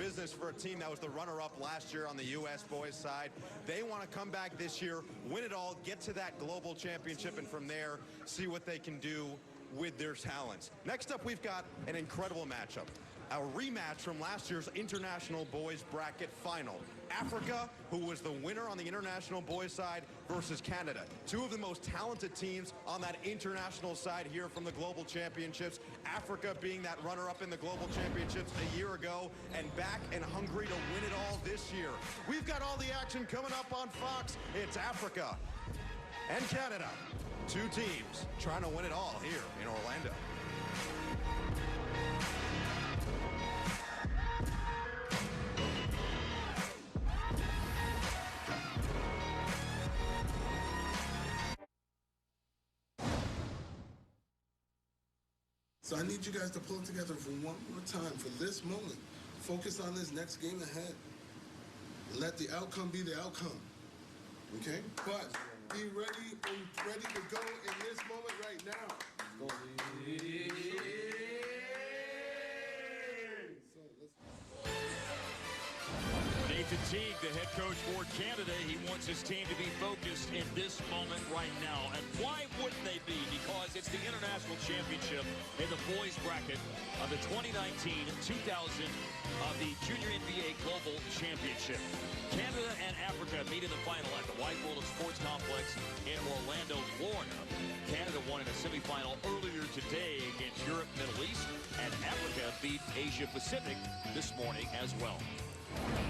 business for a team that was the runner-up last year on the U.S. boys side. They want to come back this year, win it all, get to that global championship, and from there, see what they can do with their talents. Next up, we've got an incredible matchup. A rematch from last year's International Boys Bracket Final. Africa, who was the winner on the International Boys side, versus Canada. Two of the most talented teams on that international side here from the Global Championships. Africa being that runner-up in the Global Championships a year ago, and back and hungry to win it all this year. We've got all the action coming up on Fox. It's Africa and Canada. Two teams trying to win it all here in Orlando. So I need you guys to pull it together for one more time, for this moment. Focus on this next game ahead. Let the outcome be the outcome, okay? But be ready and ready to go in this moment right now. Nathan Teague, the head coach for Canada, he wants his team to be focused in this moment right now. And why wouldn't they be? Because it's the International Championship in the boys bracket of the 2019-2000 of the Junior NBA Global Championship. Canada and Africa meet in the final at the Wide World of Sports Complex in Orlando, Florida. Canada won in a semifinal earlier today against Europe, Middle East, and Africa beat Asia Pacific this morning as well.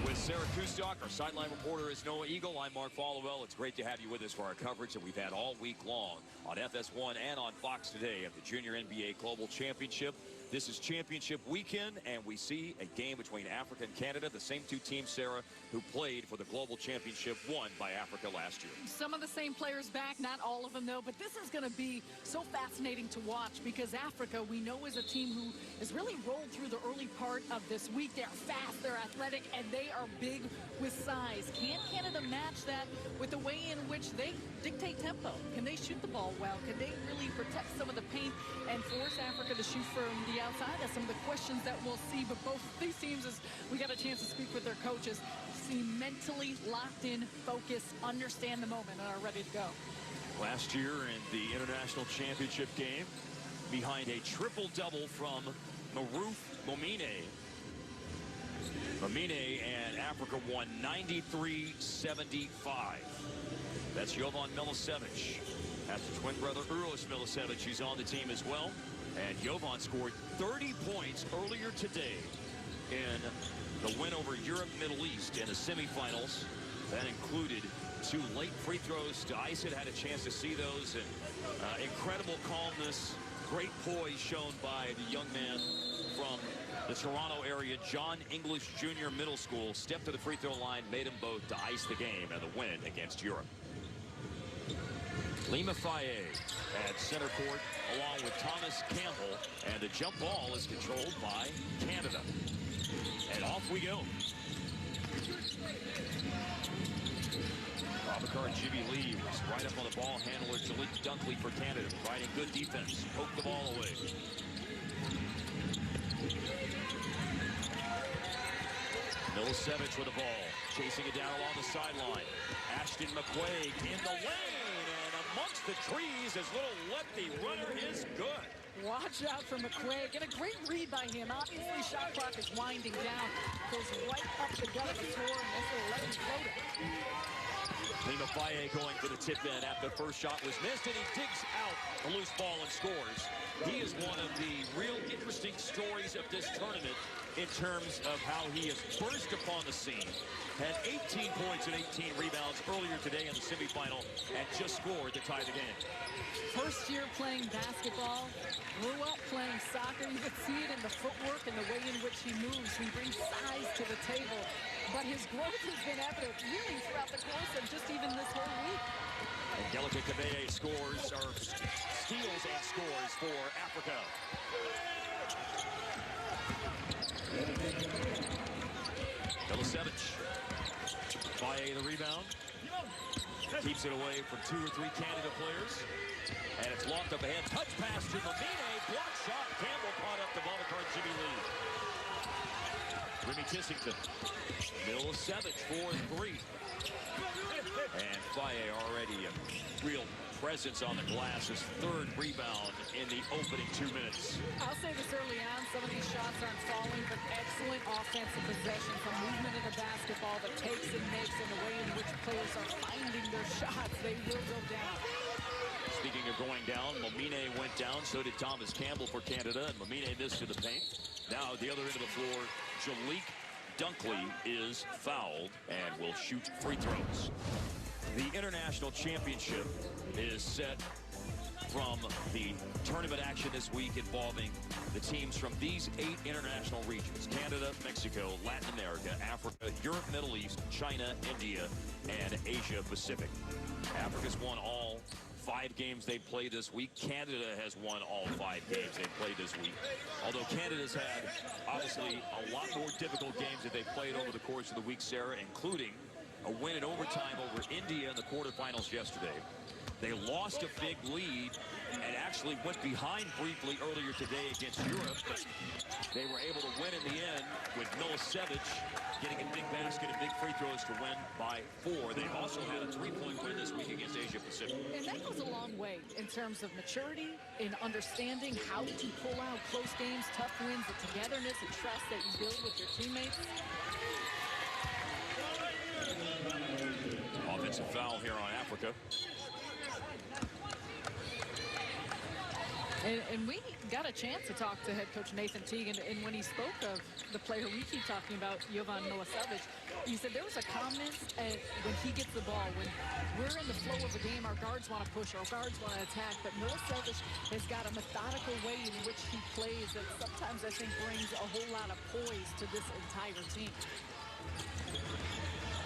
With Sarah Kustok, our sideline reporter is Noah Eagle. I'm Mark Followell. It's great to have you with us for our coverage that we've had all week long on FS1 and on Fox today of the Junior NBA Global Championship. This is championship weekend, and we see a game between Africa and Canada, the same two teams, Sarah, who played for the Global Championship won by Africa last year. Some of the same players back, not all of them, though, but this is going to be so fascinating to watch because Africa, we know, is a team who has really rolled through the early part of this week. They're fast, they're athletic, and they are big with size. Can Canada match that with the way in which they dictate tempo? Can they shoot the ball well? Can they really protect some of the paint and force Africa to shoot from the outside? That's some of the questions that we'll see. But both these teams, as we got a chance to speak with their coaches, seem mentally locked in, focused, understand the moment, and are ready to go. Last year in the International Championship game, behind a triple-double from Maruf Momine. Momine and Africa won 93-75. That's Jovan Milicevic. That's the twin brother Uros Milicevic. He's on the team as well. And Jovan scored 30 points earlier today in the win over Europe, Middle East in the semifinals. That included 2 late free throws to ice it. Had a chance to see those. And incredible calmness, great poise shown by the young man from the Toronto area, John English Jr. Middle School. Stepped to the free throw line, made them both to ice the game and the win against Europe. Lima Faye at center court along with Thomas Campbell, and the jump ball is controlled by Canada. And off we go. Abakar Jimmy Lee was right up on the ball handler. Jalik Dunkley for Canada, providing good defense. Poke the ball away. Milicevic with the ball, chasing it down along the sideline. Ashton McQuaig in the lane, and amongst the trees, his little lefty runner is good. Watch out for McQuaig. And a great read by him. Obviously, shot clock is winding down. Goes right up the gut of the tour, and that's a left floater. Lima Faye going for the tip in after the first shot was missed, and he digs out a loose ball and scores. He is one of the real interesting stories of this tournament in terms of how he has burst upon the scene. Had 18 points and 18 rebounds earlier today in the semifinal and just scored to tie the game. First year playing basketball, grew up playing soccer. You could see it in the footwork and the way in which he moves. He brings size to the table. But his growth has been evident really throughout the course of just even this whole week. Angelica Cabeye scores, or steals and scores for Africa. Milicevic. Faye the rebound. Keeps it away from 2 or 3 Canada players. And it's locked up ahead. Touch pass to Momine. Block shot. Campbell caught up to Abakar Jimmy Lee. Remi Tissington. Milicevic for 3. And Faye already a real presence on the glass. His 3rd rebound in the opening 2 minutes. I'll say this early on, some of these shots aren't falling, but excellent offensive possession from movement in the basketball, the takes and makes, and the way in which players are finding their shots. They will go down. Speaking of going down, Momine went down. So did Thomas Campbell for Canada, and Momine missed to the paint. Now at the other end of the floor, Jalik Dunkley is fouled and will shoot free throws. The international championship is set from the tournament action this week involving the teams from these 8 international regions: Canada, Mexico, Latin America, Africa, Europe, Middle East, China, India, and Asia Pacific. Africa's won all 5 games they played this week. Canada has won all 5 games they played this week. Although Canada's had, obviously, a lot more difficult games that they've played over the course of the week, Sarah, including a win in overtime over India in the quarterfinals yesterday. They lost a big lead and actually went behind briefly earlier today against Europe, but they were able to win in the end with Milicevic getting a big basket and big free throws to win by 4. They've also had a 3-point win this week against Asia Pacific. And that goes a long way in terms of maturity, in understanding how to pull out close games, tough wins, the togetherness and trust that you build with your teammates. Offensive foul here on Africa. And we got a chance to talk to head coach Nathan Teague, and when he spoke of the player we keep talking about, Jovan Milicevic, he said there was a comment when he gets the ball, when we're in the flow of a game, our guards want to push, our guards want to attack, but Milicevic has got a methodical way in which he plays that sometimes I think brings a whole lot of poise to this entire team.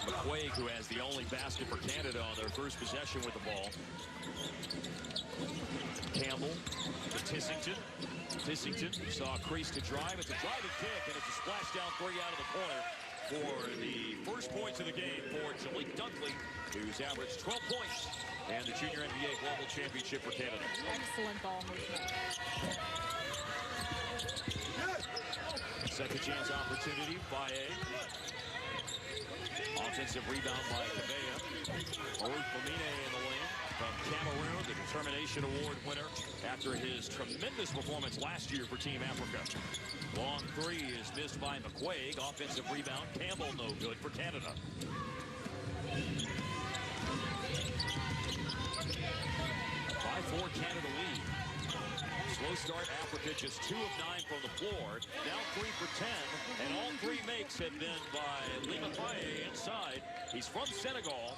McQuaig, who has the only basket for Canada on their first possession with the ball. Campbell to Tissington. Tissington saw a crease to drive. It's a driving kick, and it's a splashdown 3 out of the corner for the first points of the game for Jalik Dunkley, who's averaged 12 points and the Junior NBA Global Championship for Canada. Excellent ball movement. Second chance opportunity by offensive rebound by Kabea. Orif Momine in the lane from Cameroon, the Determination Award winner after his tremendous performance last year for Team Africa. Long 3 is missed by McQuaig. Offensive rebound. Campbell no good for Canada. 5-4 Canada lead. Slow start, Africa just 2 of 9 from the floor. Now 3 for 10, and all 3 makes have been by Lima Faye inside. He's from Senegal,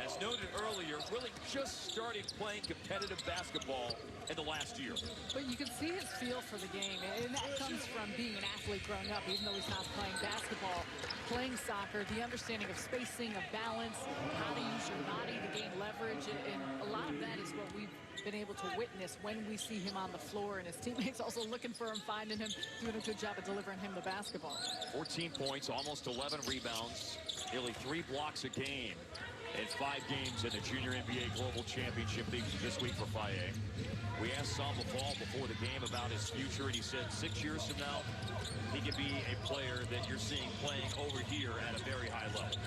as noted earlier, really just started playing competitive basketball in the last year. But you can see his feel for the game, and that comes from being an athlete growing up, even though he's not playing basketball, playing soccer, the understanding of spacing, of balance, how to use your body to gain leverage, and a lot of that is what we've been able to witness when we see him on the floor, and his teammates also looking for him, finding him, doing a good job of delivering him the basketball. 14 points, almost 11 rebounds, nearly 3 blocks a game in 5 games in the Junior NBA Global Championship this week for Faye. We asked Samba Fall before the game about his future, and he said 6 years from now, he could be a player that you're seeing playing over here at a very high level.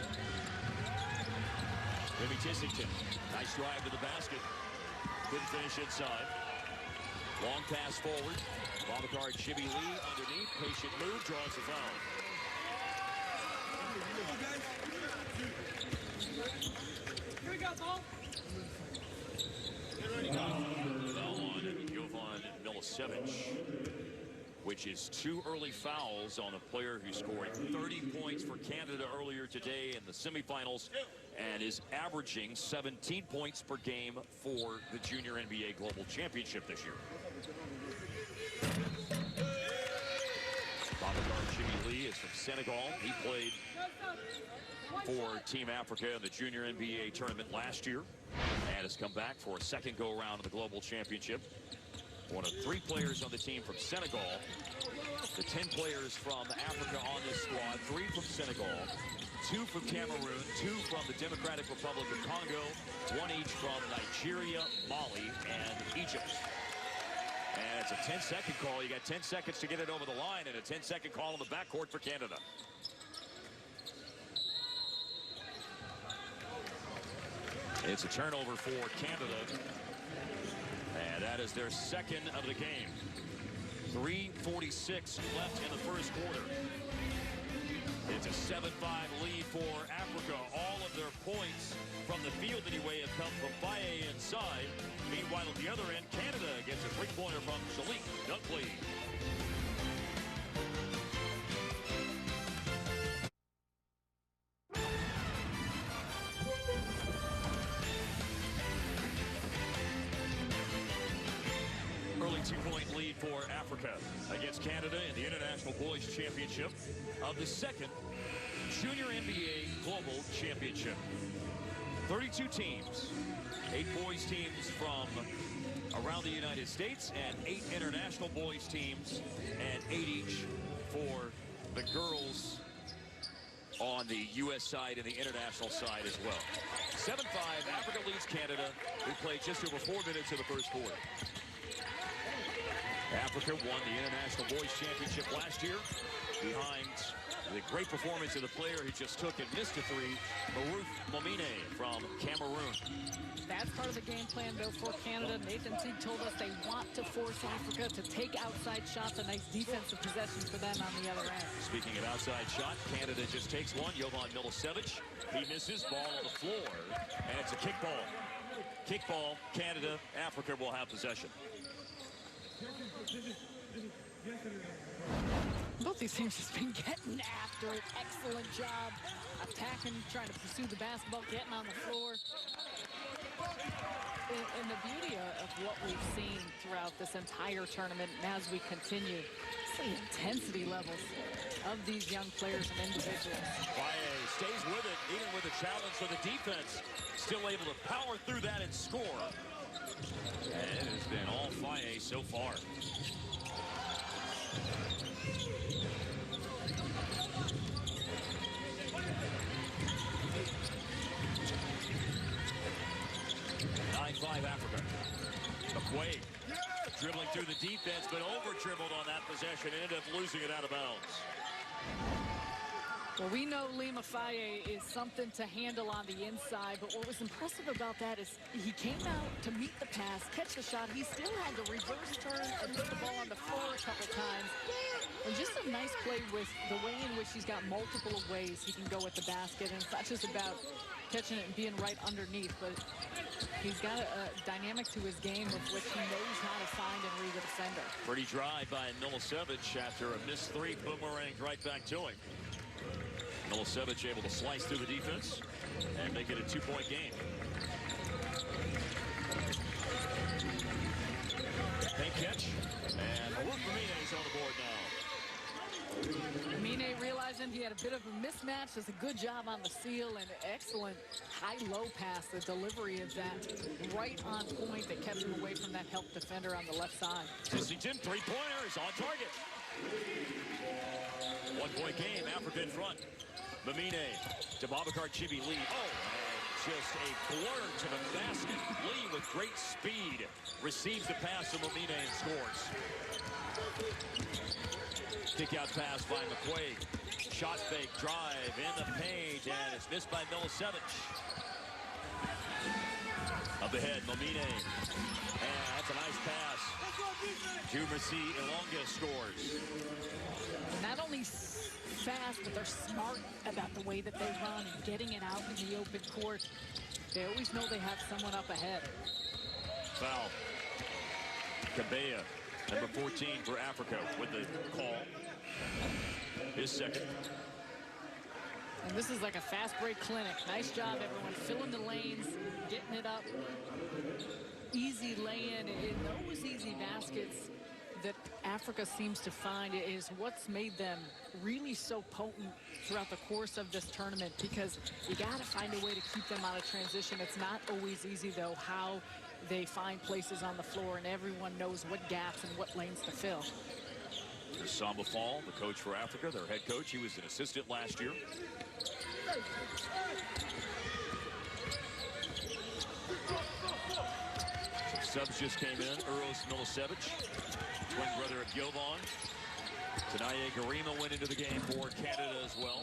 Remi Tissington, nice drive to the basket. Couldn't finish inside. Long pass forward. Ball guard Jimmy Lee underneath. Patient move, draws the foul. Here we go, Paul. Foul on Jovan Milicevic, which is 2 early fouls on a player who scored 30 points for Canada earlier today in the semifinals and is averaging 17 points per game for the Junior NBA Global Championship this year. Guard Jimmy Lee is from Senegal. He played for Team Africa in the Junior NBA tournament last year and has come back for a second go-around of the Global Championship. One of 3 players on the team from Senegal. The 10 players from Africa on this squad, 3 from Senegal, 2 from Cameroon, 2 from the Democratic Republic of Congo, 1 each from Nigeria, Mali, and Egypt. And it's a 10-second call. You got 10 seconds to get it over the line, and a 10-second call in the backcourt for Canada. It's a turnover for Canada, and that is their second of the game. 3:46 left in the first quarter. It's a 7-5 lead for Africa. All of their points from the field anyway have come from Faye inside. Meanwhile, at the other end, Canada gets a three-pointer from Shalik Dunkley. Early two-point lead for Africa against Canada in the International Boys Championship of the second Junior NBA Global Championship. 32 teams, 8 boys teams from around the United States, and 8 international boys teams, and 8 each for the girls on the U.S. side and the international side as well. 7-5, Africa leads Canada. We played just over 4 minutes of the first quarter. Africa won the International Boys Championship last year behind the great performance of the player who just took and missed a three, Maruf Momine from Cameroon. That's part of the game plan, though, for Canada. Nathan Teague told us they want to force Africa to take outside shots, a nice defensive possession for them on the other end. Speaking of outside shot, Canada just takes one. Jovan Milicevic, he misses, ball on the floor, and it's a kickball. Kickball, Canada, Africa will have possession. Both these teams have been getting after it. Excellent job attacking, trying to pursue the basketball, getting on the floor. And the beauty of what we've seen throughout this entire tournament, and as we continue, it's the intensity levels of these young players and individuals. Faye stays with it, even with a challenge for the defense. Still able to power through that and score. And it has been all Faye so far. Africa. McQuaid dribbling through the defense, but over-dribbled on that possession and ended up losing it out of bounds. Well, we know Lima Faye is something to handle on the inside, but what was impressive about that is he came out to meet the pass, catch the shot. He still had the reverse turn and put the ball on the floor a couple times. And just a nice play with the way in which he's got multiple ways he can go at the basket. And it's not just about catching it and being right underneath, but he's got a dynamic to his game of which he knows how to find and read the defender. Pretty dry by Milicevic after a missed three, boomeranged right back to him. Milicevic able to slice through the defense and make it a two-point game. Big catch, and Maruf Momine is on the board now. Momine realizing he had a bit of a mismatch, does a good job on the seal, and excellent high-low pass. The delivery of that right on point that kept him away from that help defender on the left side. Tissington, three-pointer is on target. 1-point game, Africa in front. Momine to Babacar Chibi Lee. Oh, and just a blur to the basket. Lee with great speed receives the pass to Momine and scores. Kick out pass by McQuaid. Shot fake, drive in the paint, and it's missed by Milicevic. Up ahead, Momine. And that's a nice pass. Jumercy Ilonga scores. Not only fast, but they're smart about the way that they run and getting it out in the open court. They always know they have someone up ahead. Foul. Kabea, number 14 for Africa with the call. His second. And this is like a fast break clinic. Nice job, everyone. Filling the lanes, getting it up. Easy lay-in. In those easy baskets that Africa seems to find is what's made them really so potent throughout the course of this tournament, because you got to find a way to keep them out of transition. It's not always easy, though, how they find places on the floor, and everyone knows what gaps and what lanes to fill. There's Samba Fall, the coach for Africa, their head coach. He was an assistant last year. Subs just came in. Uros Milicevic, twin brother of Jovan. Tanaye Garima went into the game for Canada as well.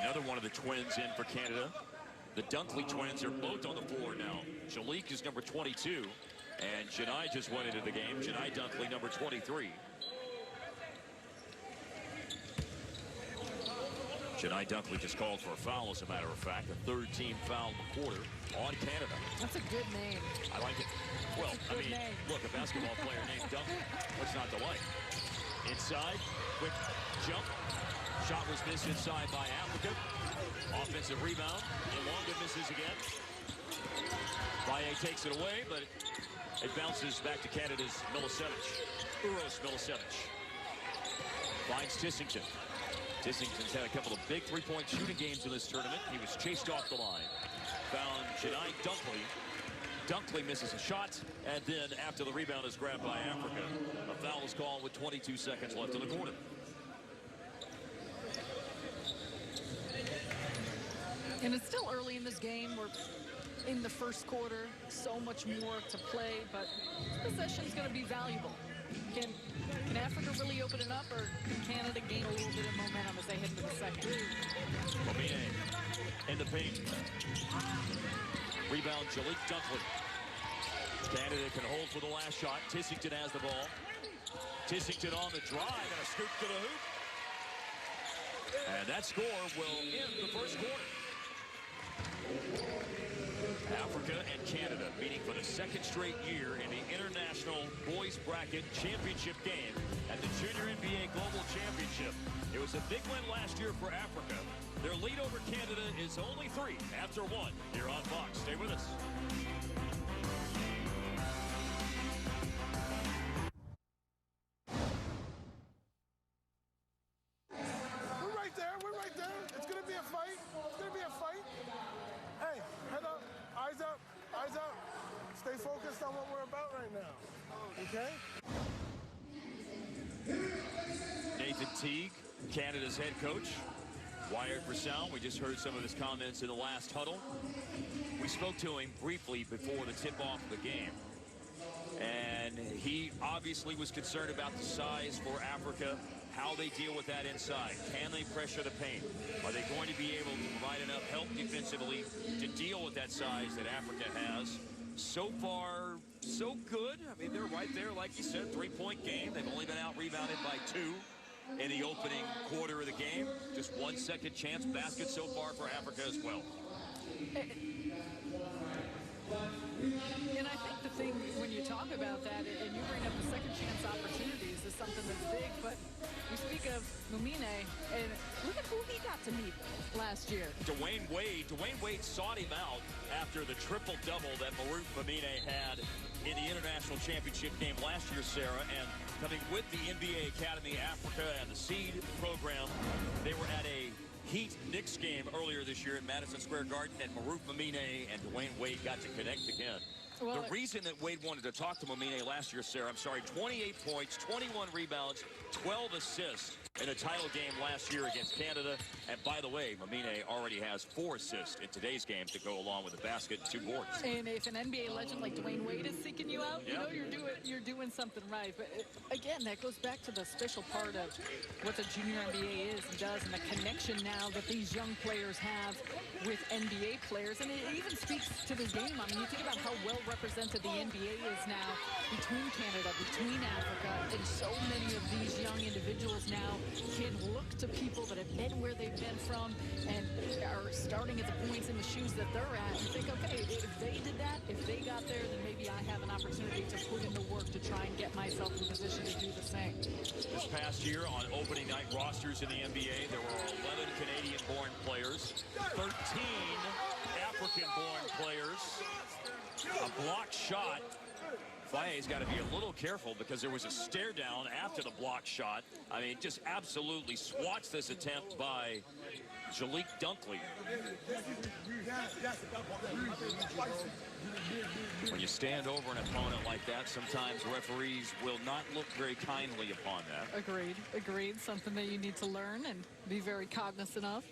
Another one of the twins in for Canada. The Dunkley twins are both on the floor now. Jalik is number 22, and Janai just went into the game. Janai Dunkley, number 23. Janai Dunkley just called for a foul, as a matter of fact. A third team foul in the quarter on Canada. That's a good name. I like it. Well, I mean, look, a basketball player named Dunkley. What's not to like? Inside, quick jump. Shot was missed inside by Africa. Offensive rebound. Ilonga misses again. Baye takes it away, but it bounces back to Canada's Milicevic. Uros Milicevic. Finds Tissington. Tissington's had a couple of big three-point shooting games in this tournament. He was chased off the line. Found Janai Dunkley. Dunkley misses a shot, and then after the rebound is grabbed by Africa, a foul is called with 22 seconds left in the quarter. And it's still early in this game. We're in the first quarter. So much more to play, but possession is going to be valuable. Can Africa really open it up, or can Canada gain a little bit of momentum as they head into the second? Momine in the paint. Rebound, Jalik Dunkley. Canada can hold for the last shot. Tissington has the ball. Tissington on the drive and a scoop to the hoop. And that score will end the first quarter. Africa and Canada meeting for the second straight year in the International Boys Bracket Championship game at the Junior NBA Global Championship. It was a big win last year for Africa. Their lead over Canada is only 3 after 1 here on Fox. Stay with us. We're right there. We're right there. It's going to be a fight. It's going to be a fight. Hey, head up, eyes up, eyes up. Stay focused on what we're about right now. Okay? Nathan Teague, Canada's head coach, wired for sound. We just heard some of his comments in the last huddle. We spoke to him briefly before the tip-off of the game. And he obviously was concerned about the size for Africa, how they deal with that inside. Can they pressure the paint? Are they going to be able to provide enough help defensively to deal with that size that Africa has? So far, so good. I mean, they're right there, like you said, three-point game. They've only been out-rebounded by 2 in the opening quarter of the game. Just 1 second chance basket so far for Africa as well. And I think the thing, when you talk about that, and you bring up the second chance opportunities, is something that's big, but we speak of Momine, and look at who he got to meet last year. Dwayne Wade sought him out after the triple-double that Maruf Momine had in the International Championship game last year, Sarah, and coming with the NBA Academy Africa and the Seed program, they were at a Heat Knicks game earlier this year at Madison Square Garden, and Maruf Momine and Dwayne Wade got to connect again. Well, the reason that Wade wanted to talk to Momine last year, Sarah, 28 points, 21 rebounds, 12 assists in a title game last year against Canada. And by the way, Momine already has 4 assists in today's game to go along with a basket and 2 boards. And if an NBA legend like Dwayne Wade is seeking you out, you know you're doing something right. But again, that goes back to the special part of what the junior NBA is and does, and the connection now that these young players have with NBA players. And it even speaks to the game. I mean, you think about how well represented the NBA is now between Canada, between Africa, and so many of these young individuals now can look to people that have been where they've been from and are starting at the points in the shoes that they're at and think, okay, if they did that, if they got there, then maybe I have an opportunity to put in the work to try and get myself in position to do the same. This past year on opening night rosters in the NBA, there were 11 Canadian-born players, 13 African-born players. A blocked shot. Baye's got to be a little careful because there was a stare down after the block shot. I mean, just absolutely swats this attempt by Jalik Dunkley. When you stand over an opponent like that, sometimes referees will not look very kindly upon that. Agreed. Something that you need to learn and be very cognizant of.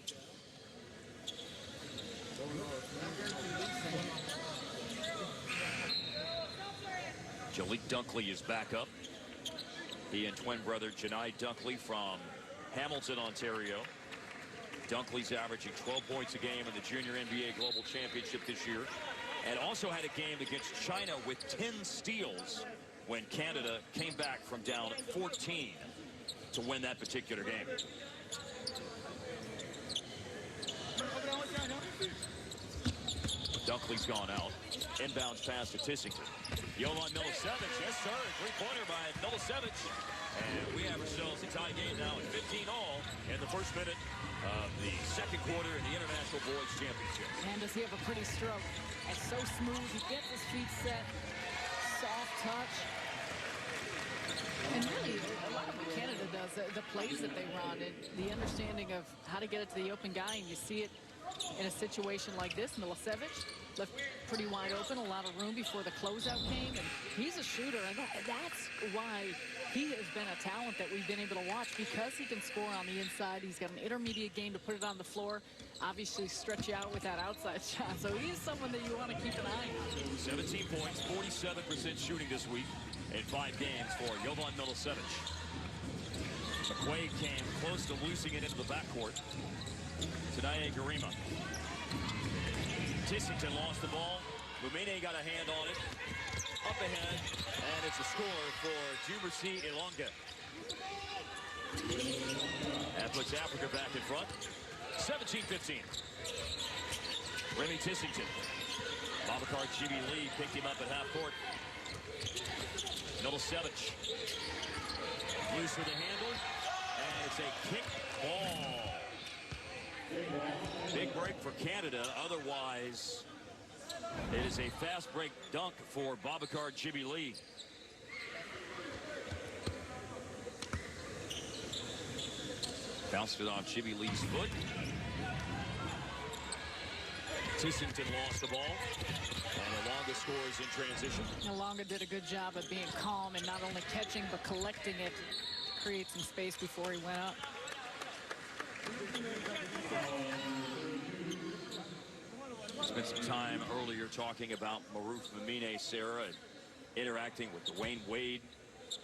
Jalik Dunkley is back up. He and twin brother Janai Dunkley from Hamilton, Ontario. Dunkley's averaging 12 points a game in the Junior NBA Global Championship this year, and also had a game against China with 10 steals when Canada came back from down 14 to win that particular game. Dunkley's gone out. Inbounds pass to Tissington. Jovan Milicevic, yes sir, three-pointer by Milicevic. And we have ourselves a tie game now at 15-all in the first minute of the second quarter in the International Boys Championship. And does he have a pretty stroke? It's so smooth. He gets his feet set. Soft touch. And really, a lot of what Canada does, the plays that they run, and the understanding of how to get it to the open guy, and you see it in a situation like this. Milicevic left pretty wide open, a lot of room before the closeout came, and he's a shooter, and that's why he has been a talent that we've been able to watch, because he can score on the inside. He's got an intermediate game to put it on the floor, obviously stretch you out with that outside shot. So he's someone that you want to keep an eye on. 17 points, 47% shooting this week in 5 games for Jovan Milicevic. McQuaid came close to losing it into the backcourt. Tanaye Garima. Tissington lost the ball. Mumine got a hand on it. Up ahead, and it's a score for Jumersi Ilonga. That puts Africa back in front. 17-15. Remi Tissington. Babacar Chibi Lee picked him up at half court. Milicevic. Loose with the handle. And it's a kick ball. Big break for Canada. Otherwise, it is a fast break dunk for Babacar Chibi Lee. Bounced it off Chibi Lee's foot. Tissington lost the ball. And Ilonga scores in transition. Ilonga did a good job of being calm and not only catching but collecting it. Create some space before he went up. Spent some time earlier talking about Maruf Mumine, Sarah, and interacting with Dwayne Wade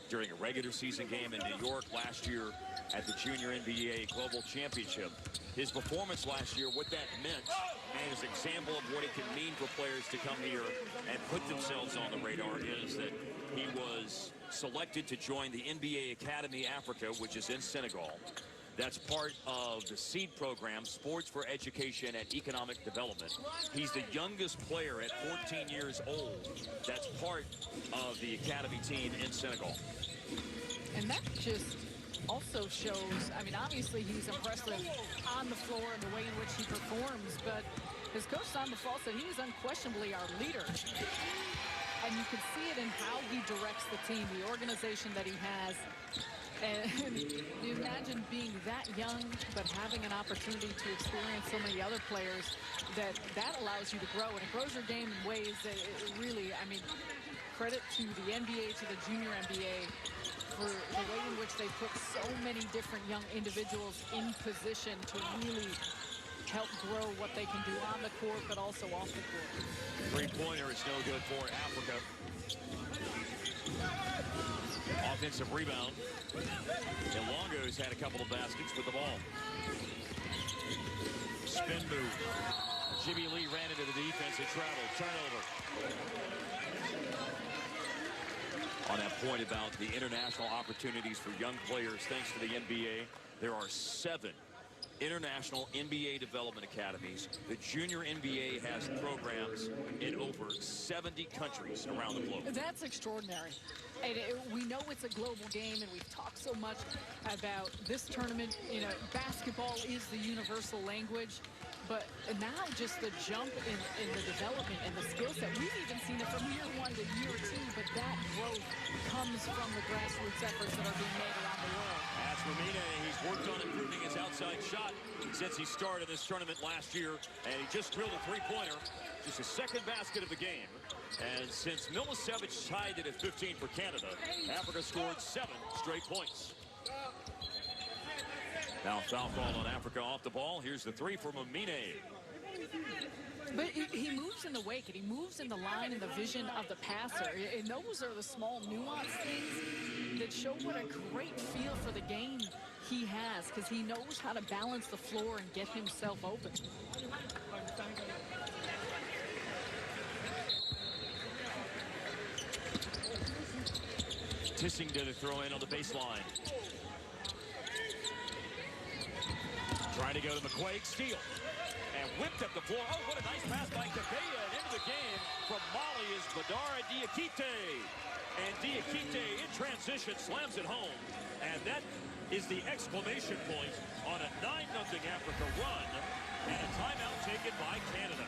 during a regular season game in New York last year at the Junior NBA Global Championship. His performance last year, what that meant, and his example of what it can mean for players to come here and put themselves on the radar, is that he was selected to join the NBA Academy Africa, which is in Senegal. That's part of the SEED program, Sports for Education and Economic Development. He's the youngest player at 14 years old. That's part of the academy team in Senegal. And that just also shows, I mean, obviously he's impressive on the floor and the way in which he performs, but as Coach Simon Fall said, he was unquestionably our leader. And you can see it in how he directs the team, the organization that he has. And you imagine being that young, but having an opportunity to experience so many other players, that allows you to grow. And it grows your game in ways that it really, I mean, credit to the NBA, to the Junior NBA, for the way in which they put so many different young individuals in position to really help grow what they can do on the court, but also off the court. Three-pointer is no good for Africa. Offensive rebound. Ilonga's had a couple of baskets with the ball. Spin move. Chibi Lee ran into the defense and traveled. Turnover. On that point about the international opportunities for young players, thanks to the NBA, there are 7 international NBA development academies. The Junior NBA has programs in over 70 countries around the globe. That's extraordinary. And we know it's a global game, and we've talked so much about this tournament. You know, basketball is the universal language. But now just the jump in the development and the skill set. We've even seen it from year 1 to year 2, but that growth comes from the grassroots efforts that are being made around the world. That's Mumine. He's worked on improving his outside shot since he started this tournament last year, and he just drilled a three-pointer. Just his second basket of the game. And since Milicevic tied it at 15 for Canada, Africa scored 7 straight points. Now foul call on Africa off the ball. Here's the three for Mumine. But he moves in the wake, and he moves in the line and the vision of the passer. And those are the small nuance things that show what a great feel for the game he has, because he knows how to balance the floor and get himself open. Tissington to throw in on the baseline. Trying to go to McQuaig, steal. And whipped up the floor. Oh, what a nice pass by Cabella. And into the game from Mali is Badara Diakite. And Diakite in transition slams it home. And that is the exclamation point on a 9-0 Africa run. And a timeout taken by Canada.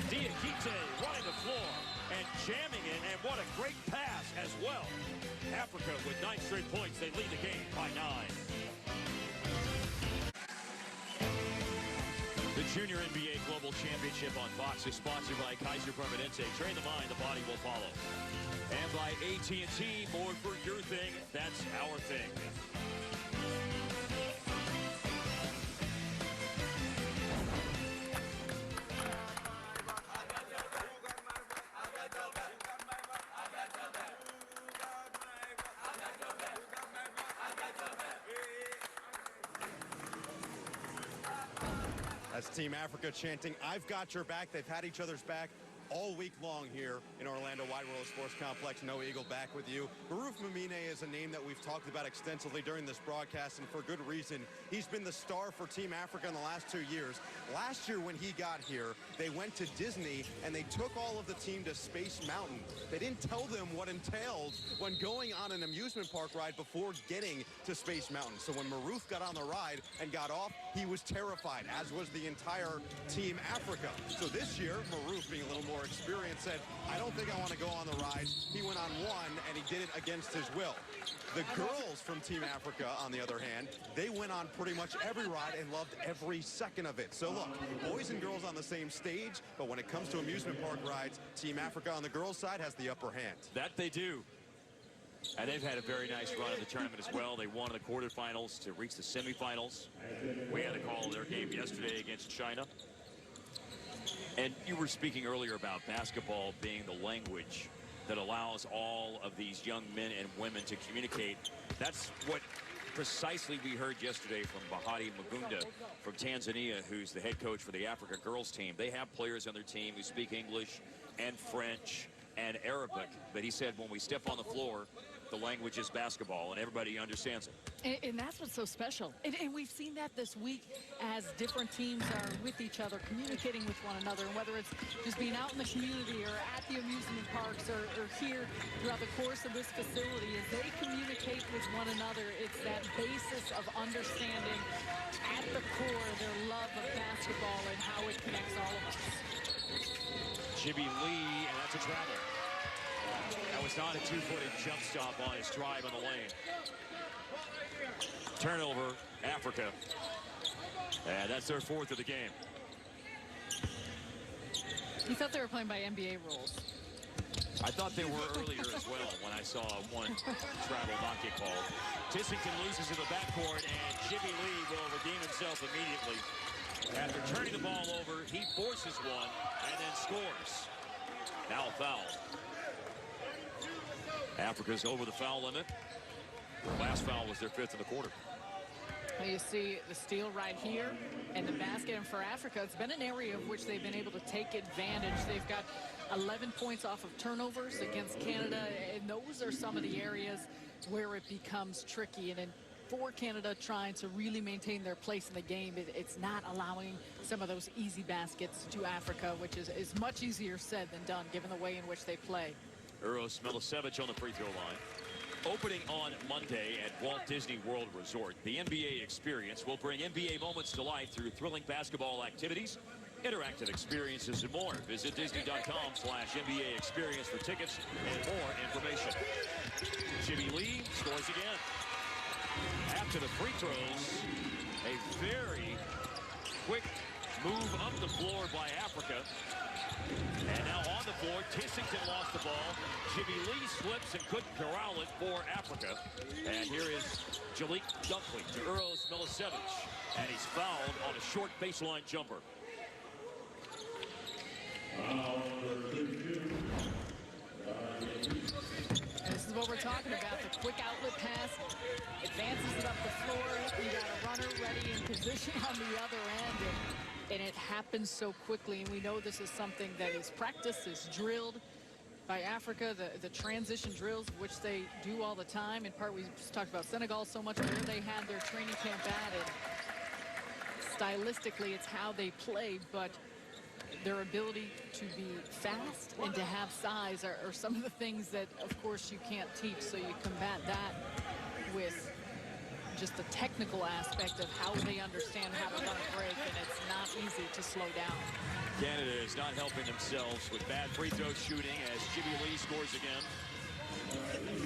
Diakite running the floor and jamming it. And what a great pass as well. Africa with 9 straight points. They lead the game by 9. The Junior NBA Global Championship on Fox is sponsored by Kaiser Permanente. Train the mind, the body will follow. And by AT&T, more for your thing, that's our thing. That's Team Africa chanting, "I've got your back." They've had each other's back all week long here in Orlando Wide World Sports Complex. No Eagle back with you. Maruf Mamine is a name that we've talked about extensively during this broadcast, and for good reason. He's been the star for Team Africa in the last 2 years. Last year when he got here, they went to Disney and they took all of the team to Space Mountain. They didn't tell them what entailed when going on an amusement park ride before getting to Space Mountain. So when Maruf got on the ride and got off, he was terrified, as was the entire Team Africa. So this year, Maruf, being a little more experienced, said, "I don't think I want to go on the ride." He went on one, and he did it against his will. The girls from Team Africa, on the other hand, they went on pretty much every ride and loved every second of it. So look, boys and girls on the same stage, but when it comes to amusement park rides, Team Africa on the girls' side has the upper hand. That they do. And they've had a very nice run in the tournament as well. They won the quarterfinals to reach the semifinals. We had a call of their game yesterday against China. And you were speaking earlier about basketball being the language that allows all of these young men and women to communicate. That's what precisely we heard yesterday from Bahati Magunda from Tanzania, who's the head coach for the Africa girls team. They have players on their team who speak English and French and Arabic. But he said when we step on the floor, the language is basketball, and everybody understands it. And that's what's so special. And we've seen that this week as different teams are with each other, communicating with one another. And whether it's just being out in the community or at the amusement parks or here throughout the course of this facility, as they communicate with one another, it's that basis of understanding at the core their love of basketball and how it connects all of us. Jimmy Lee, and that's a travel. That was not a two-footed jump stop on his drive on the lane. Turnover, Africa. And that's their 4th of the game. You thought they were playing by NBA rules. I thought they were earlier as well when I saw one travel not get called. Tissington loses in the backcourt, and Jimmy Lee will redeem himself immediately. After turning the ball over, he forces one and then scores. Now a foul. Africa's over the foul limit. The last foul was their 5th of the quarter. Well, you see the steal right here and the basket. And for Africa, it's been an area of which they've been able to take advantage. They've got 11 points off of turnovers against Canada. And those are some of the areas where it becomes tricky. And then for Canada trying to really maintain their place in the game, it's not allowing some of those easy baskets to Africa, which is much easier said than done given the way in which they play. Uros Milicevic on the free throw line. Opening on Monday at Walt Disney World Resort, the NBA experience will bring NBA moments to life through thrilling basketball activities, interactive experiences, and more. Visit Disney.com/NBA experience for tickets and more information. Jimmy Lee scores again. After the free throws, a very quick move up the floor by Africa. And now on the floor, Tissington lost the ball. Jimmy Lee slips and couldn't corral it for Africa. And here is Jalik Dunkley to Uros Milicevic. And he's fouled on a short baseline jumper. This is what we're talking about, the quick outlet pass, advances it up the floor, you got a runner ready in position on the other end, and it happens so quickly, and we know this is something that is practiced, is drilled by Africa, the transition drills, which they do all the time. In part, we just talked about Senegal so much, where they had their training camp at, and stylistically, it's how they play, but their ability to be fast and to have size are some of the things that, of course, you can't teach. So you combat that with just the technical aspect of how they understand how to run a break, and it's not easy to slow down. Canada is not helping themselves with bad free throw shooting as Jimmy Lee scores again.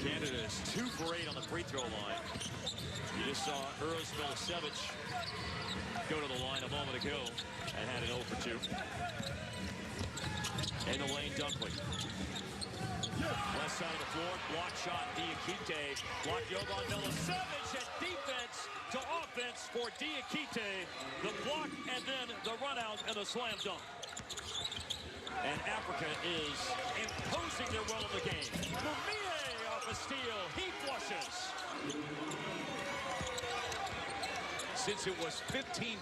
Canada is 2 for 8 on the free throw line. You just saw Uros Milicevic go to the line a moment ago and had an 0 for 2. In the lane, Dunkley. Left side of the floor, block shot, Diakite. Block Jovan Milicevic, and defense to offense for Diakite. The block and then the run out and the slam dunk. And Africa is imposing their will in the game. Mumie off a steal, he flushes. Since it was 15-15,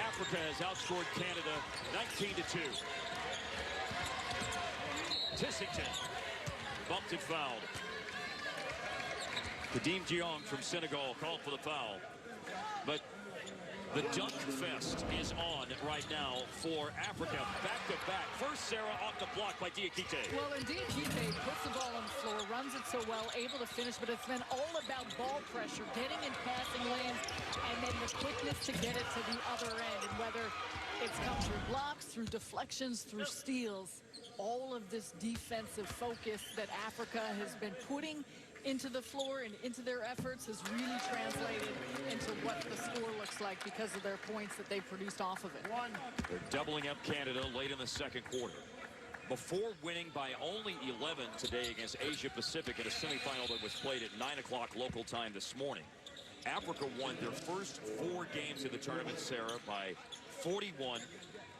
Africa has outscored Canada 19-2. Tissington bumped and fouled. Kadeem Diong from Senegal called for the foul. But the dunk fest is on right now for Africa. Back-to-back. First, Sarah off the block by Diakite. Well, and Diakite puts the ball on the floor, runs it so well, able to finish, but it's been all about ball pressure, getting in passing lanes, and then the quickness to get it to the other end. And whether it's come through blocks, through deflections, through steals, all of this defensive focus that Africa has been putting into the floor and into their efforts has really translated into what the score looks like because of their points that they produced off of it. They're doubling up Canada late in the second quarter. Before winning by only 11 today against Asia Pacific in a semifinal that was played at 9 o'clock local time this morning, Africa won their first 4 games of the tournament, Sarah, by 41,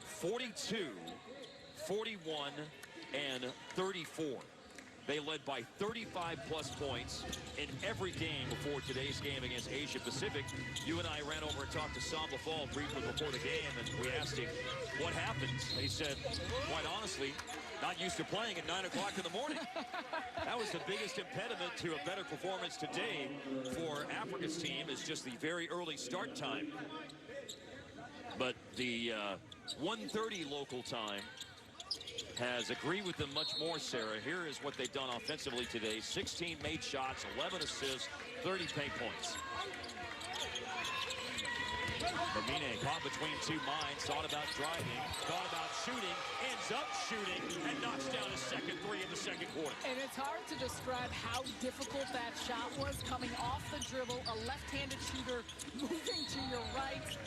42, 41, and 34. They led by 35-plus points in every game before today's game against Asia Pacific. You and I ran over and talked to Sam Lafall briefly before the game, and we asked him what happened. He said, quite honestly, not used to playing at 9 o'clock in the morning. That was the biggest impediment to a better performance today for Africa's team, is just the very early start time. But the 1:30 local time has agreed with them much more, Sarah. Here is what they've done offensively today. 16 made shots, 11 assists, 30 paint points. Mumie caught between 2 minds, thought about driving, thought about shooting, ends up shooting, and knocks down his second 3 in the second quarter. And it's hard to describe how difficult that shot was, coming off the dribble, a left-handed shooter moving to your right.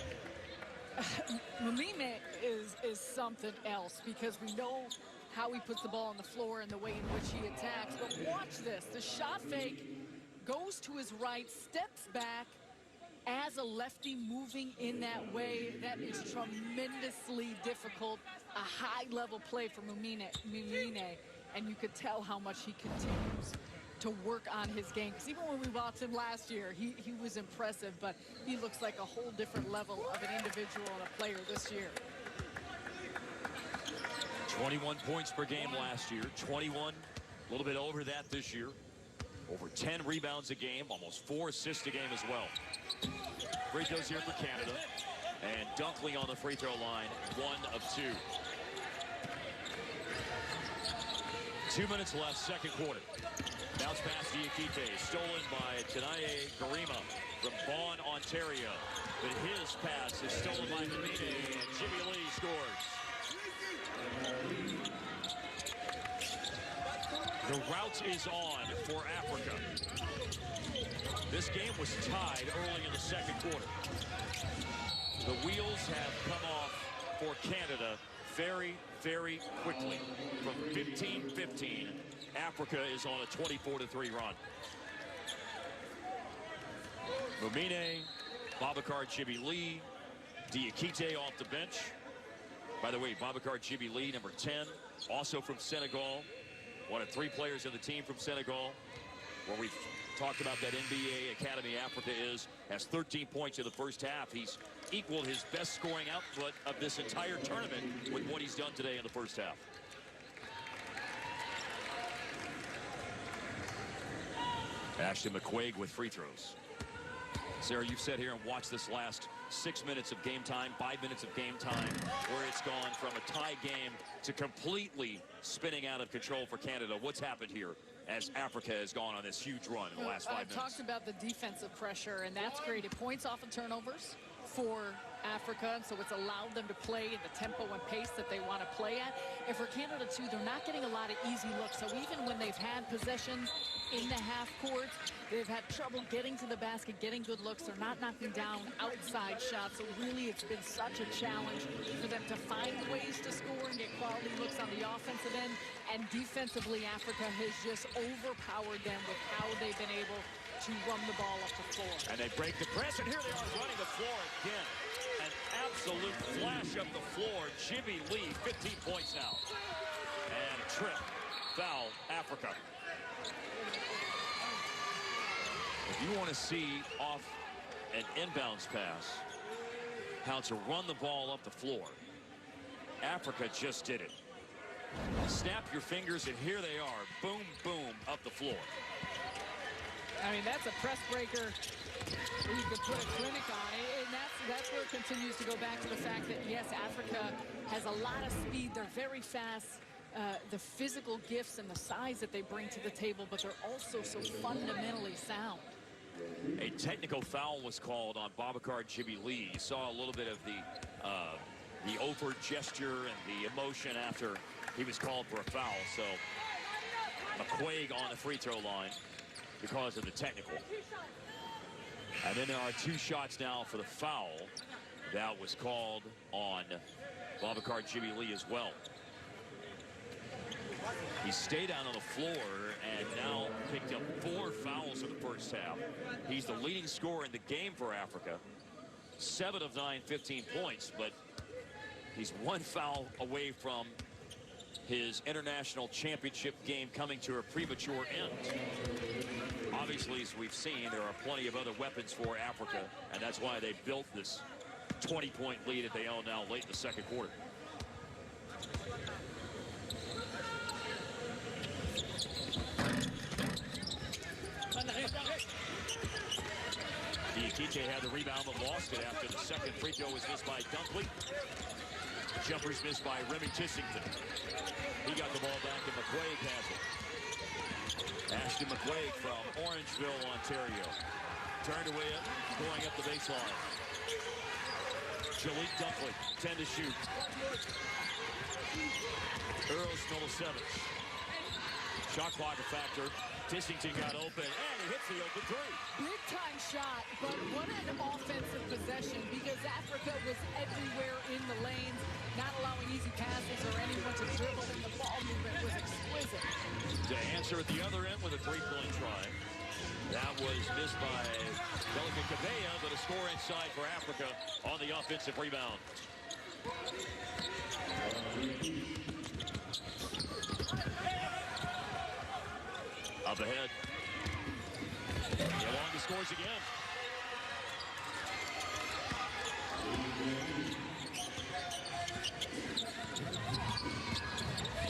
Mumie is something else, because we know how he puts the ball on the floor and the way in which he attacks. But watch this. The shot fake goes to his right, steps back as a lefty moving in that way. That is tremendously difficult. A high-level play for Mumie, and you could tell how much he continues to work on his game. Because even when we watched him last year, he was impressive, but he looks like a whole different level of an individual and a player this year. 21 points per game last year, 21, a little bit over that this year. Over 10 rebounds a game, almost 4 assists a game as well. Free throws here for Canada, and Dunkley on the free throw line, 1 of 2. 2 minutes left, second quarter. Bounce pass to Diakite, stolen by Tanaye Garima from Vaughan, Ontario. But his pass is stolen by Mumie, and Jimmy Lee scores. The rout is on for Africa. This game was tied early in the second quarter. The wheels have come off for Canada very, very quickly. From 15-15, Africa is on a 24-3 run. Mumie, Babacar Jimmy Lee, Diakite off the bench. By the way, Babacar Djibril, number 10, also from Senegal. One of 3 players on the team from Senegal. Where we've talked about that NBA Academy Africa has 13 points in the first half. He's equaled his best scoring output of this entire tournament with what he's done today in the first half. Ashton McQuaig with free throws. Sarah, you've sat here and watched this last 6 minutes of game time, 5 minutes of game time, where it's gone from a tie game to completely spinning out of control for Canada. What's happened here as Africa has gone on this huge run in the last 5 minutes? I talked about the defensive pressure, and that's created points off of turnovers for Africa, and so it's allowed them to play in the tempo and pace that they want to play at. And for Canada, too, they're not getting a lot of easy looks. So even when they've had possessions in the half court, they've had trouble getting to the basket, getting good looks. They're not knocking down outside shots. So really, it's been such a challenge for them to find ways to score and get quality looks on the offensive end. And defensively, Africa has just overpowered them with how they've been able to run the ball up the floor. And they break the press, and here they are running the floor again. An absolute flash up the floor. Jimmy Lee, 15 points now. And a trip. Foul, Africa. If you want to see off an inbounds pass, how to run the ball up the floor, Africa just did it. Snap your fingers, and here they are. Boom, boom, up the floor. I mean, that's a press breaker you could put a clinic on it, and that's where it continues to go back to the fact that, yes, Africa has a lot of speed. They're very fast. The physical gifts and the size that they bring to the table, but they're also so fundamentally sound. A technical foul was called on Babacar Djibril. You saw a little bit of the overt gesture and the emotion after he was called for a foul. So McQuaig on the free throw line because of the technical. And then there are 2 shots now for the foul that was called on Babacar Djibril as well. He stayed out on the floor and now picked up 4 fouls in the first half. He's the leading scorer in the game for Africa. 7 of 9, 15 points, but he's 1 foul away from his international championship game coming to a premature end. Obviously, as we've seen, there are plenty of other weapons for Africa, and that's why they built this 20-point lead that they own now late in the second quarter. Diakite had the rebound but lost it after the second free throw was missed by Dunkley. Jumpers missed by Remi Tissington. He got the ball back, and McQuaig has it. Ashton McQuaig from Orangeville, Ontario. Turned away up, going up the baseline. Jalik Dunkley, 10 to shoot. Earl Smilosevich. Shot clock a factor. Tissington got open, and he hits the open 3. Big time shot, but what an offensive possession, because Africa was everywhere in the lanes, not allowing easy passes or anyone to dribble, and the ball movement was exquisite. To answer at the other end with a 3-point try. That was missed by Delica Cabella, but a score inside for Africa on the offensive rebound. Up ahead. Yolanda scores again.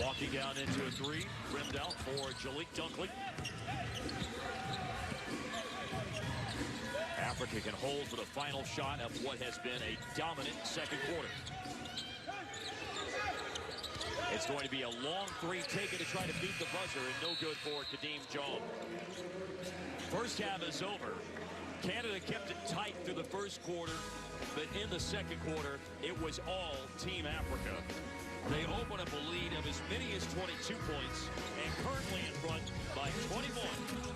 Walking down into a 3, rimmed out for Jalik Dunkley. Africa can hold for the final shot of what has been a dominant second quarter. It's going to be a long 3 taken to try to beat the buzzer, and no good for Kadeem John. First half is over. Canada kept it tight through the first quarter, but in the second quarter, it was all Team Africa. They open up a lead of as many as 22 points and currently in front by 21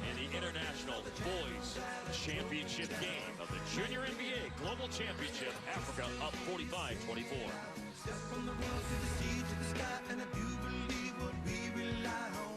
in the International Boys Championship game of the Junior NBA Global Championship. Africa up 45-24. From the world to the sea to the sky, and I do believe what we rely on.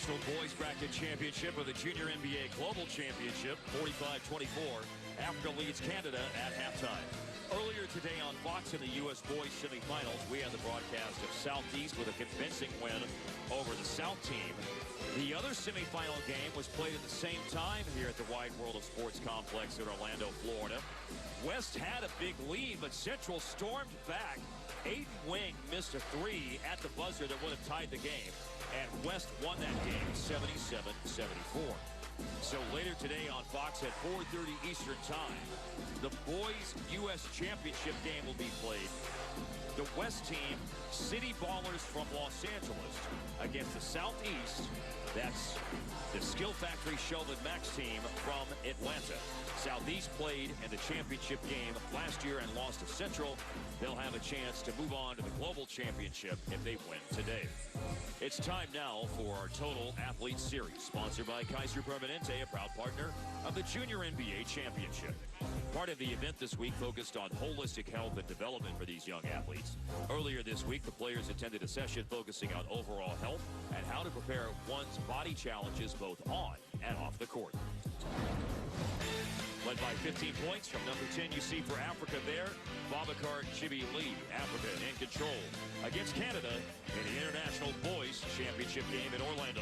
International Boys Bracket Championship or the Junior NBA Global Championship, 45-24. Africa leads Canada at halftime. Earlier today on Fox in the U.S. Boys semifinals, we had the broadcast of Southeast with a convincing win over the South team. The other semifinal game was played at the same time here at the Wide World of Sports Complex in Orlando, Florida. West had a big lead, but Central stormed back. Aiden Wing missed a three at the buzzer that would have tied the game, and West won that game 77-74. So later today on Fox at 4:30 Eastern Time, the boys' U.S. Championship game will be played. The West team, City Ballers from Los Angeles, against the Southeast. That's the Skill Factory Sheldon Max team from Atlanta. Southeast played in the championship game last year and lost to Central. They'll have a chance to move on to the Global Championship if they win today. It's time now for our Total Athlete Series, sponsored by Kaiser Permanente, a proud partner of the Junior NBA Championship. Part of the event this week focused on holistic health and development for these young athletes. Earlier this week, the players attended a session focusing on overall health and how to prepare one's body challenges both on and off the court. Led by 15 points from number 10 you see for Africa there, Babakar Chibi Lee. Africa in control against Canada in the International Boys Championship game in Orlando.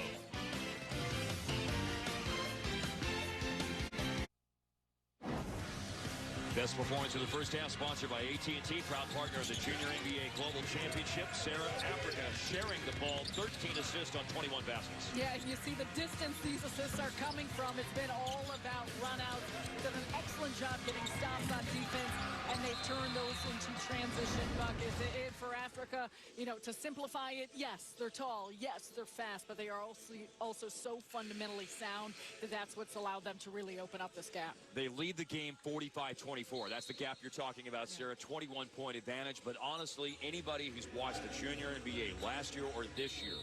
Best performance of the first half sponsored by AT&T, proud partner of the Junior NBA Global Championship. Sarah, Africa sharing the ball, 13 assists on 21 baskets. Yeah, and you see the distance these assists are coming from. It's been all about run-outs. Done an excellent job getting stops on defense, and they've turned those into transition buckets. For Africa, you know, to simplify it, yes, they're tall, yes, they're fast, but they are also so fundamentally sound that that's what's allowed them to really open up this gap. They lead the game 45-24. That's the gap you're talking about, Sarah. 21-point advantage. But honestly, anybody who's watched the Junior NBA last year or this year,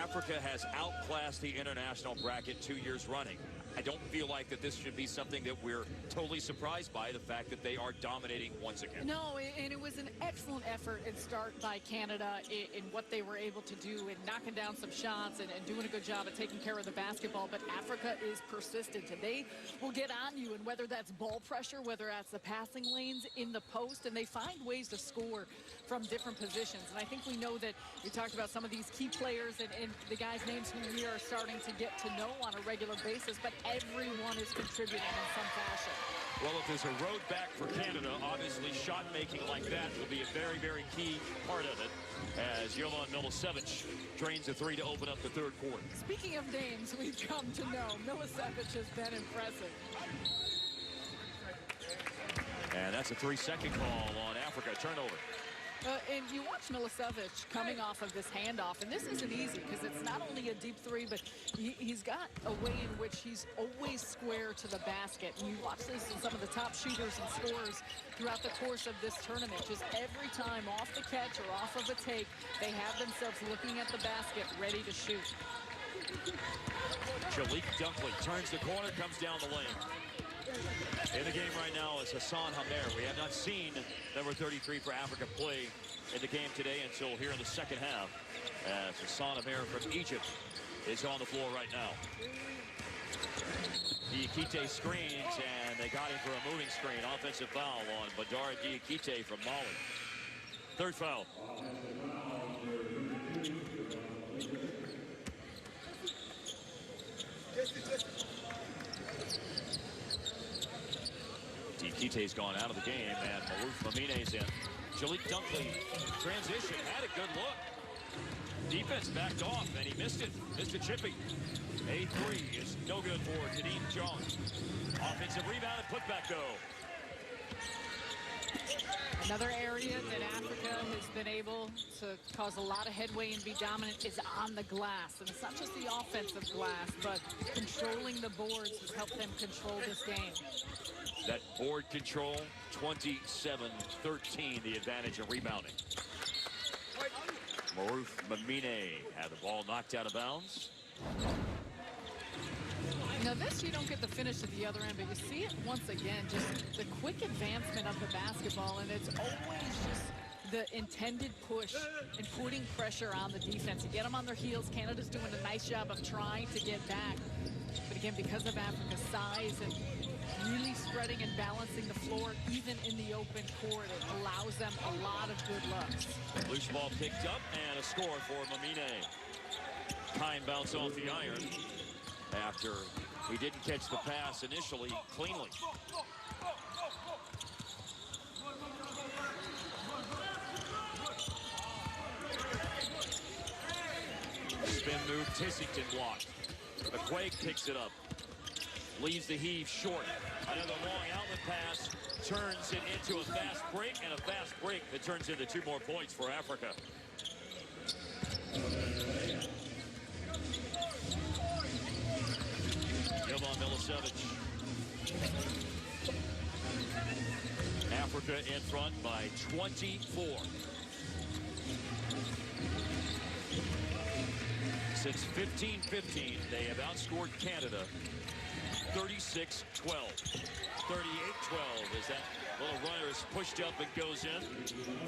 Africa has outclassed the international bracket 2 years running. I don't feel like that this should be something that we're totally surprised by, the fact that they are dominating once again. No, and it was an excellent effort and start by Canada in what they were able to do in knocking down some shots and doing a good job of taking care of the basketball. But Africa is persistent, and they will get on you, and whether that's ball pressure, whether that's the passing lanes in the post, and they find ways to score from different positions. And I think we know that we talked about some of these key players and the guys' names who we are starting to get to know on a regular basis, but everyone is contributing in some fashion. Well, if there's a road back for Canada, obviously shot making like that will be a very, very key part of it, as Jovan Milicevic drains a three to open up the third quarter. Speaking of names we've come to know, Milicevic has been impressive. And that's a 3-second call on Africa. Turnover. And you watch Milicevic coming off of this handoff, and this isn't easy because it's not only a deep three, but he's got a way in which he's always square to the basket. And you watch this in some of the top shooters and scorers throughout the course of this tournament. Just every time off the catch or off of a take, they have themselves looking at the basket, ready to shoot. Jalik Dunkley turns the corner, comes down the lane. In the game right now is Hassan Hamer. We have not seen number 33 for Africa play in the game today until here in the second half, as Hassan Hamer from Egypt is on the floor right now. Diakite screens, and they got him for a moving screen. Offensive foul on Badara Diakite from Mali. Third foul. Diakite's gone out of the game, and Maruf Mamine's in. Jalik Dunkley, transition, had a good look. Defense backed off, and he missed it. Missed a chipping. A three is no good for Kadeem Jones. Offensive rebound and putback go. Another area that Africa has been able to cause a lot of headway and be dominant is on the glass. And it's not just the offensive glass, but controlling the boards has helped them control this game. That board control, 27-13, the advantage in rebounding. Maruf Mamine had the ball knocked out of bounds. Now this, you don't get the finish at the other end, but you see it once again, just the quick advancement of the basketball, and it's always just the intended push and putting pressure on the defense. You get them on their heels. Canada's doing a nice job of trying to get back. But again, because of Africa's size and really spreading and balancing the floor, even in the open court, it allows them a lot of good looks. Loose ball picked up and a score for Mamine. Time bounce off the iron after he didn't catch the pass initially cleanly. Spin move, Tissington blocked. McQuaig picks it up. Leaves the heave short. Another long outlet pass. Turns it into a fast break, and a fast break that turns into 2 more points for Africa. Jovan Milicevic. Africa in front by 24. Since 15-15, they have outscored Canada 36-12. 38-12 as that little runner is pushed up and goes in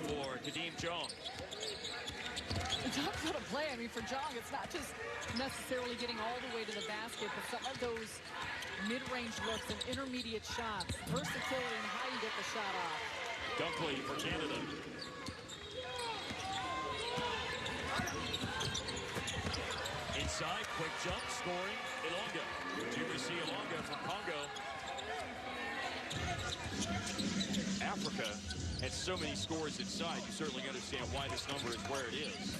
for Kadeem Jong. Jong's got to play. I mean, for Jong, it's not just necessarily getting all the way to the basket, but some of those mid-range looks and intermediate shots, versatility and how you get the shot off. Dunkley for Canada. Inside, quick jump, scoring, Ilonga. UBC Ilonga from Congo. Africa had so many scores inside, you certainly understand why this number is where it is.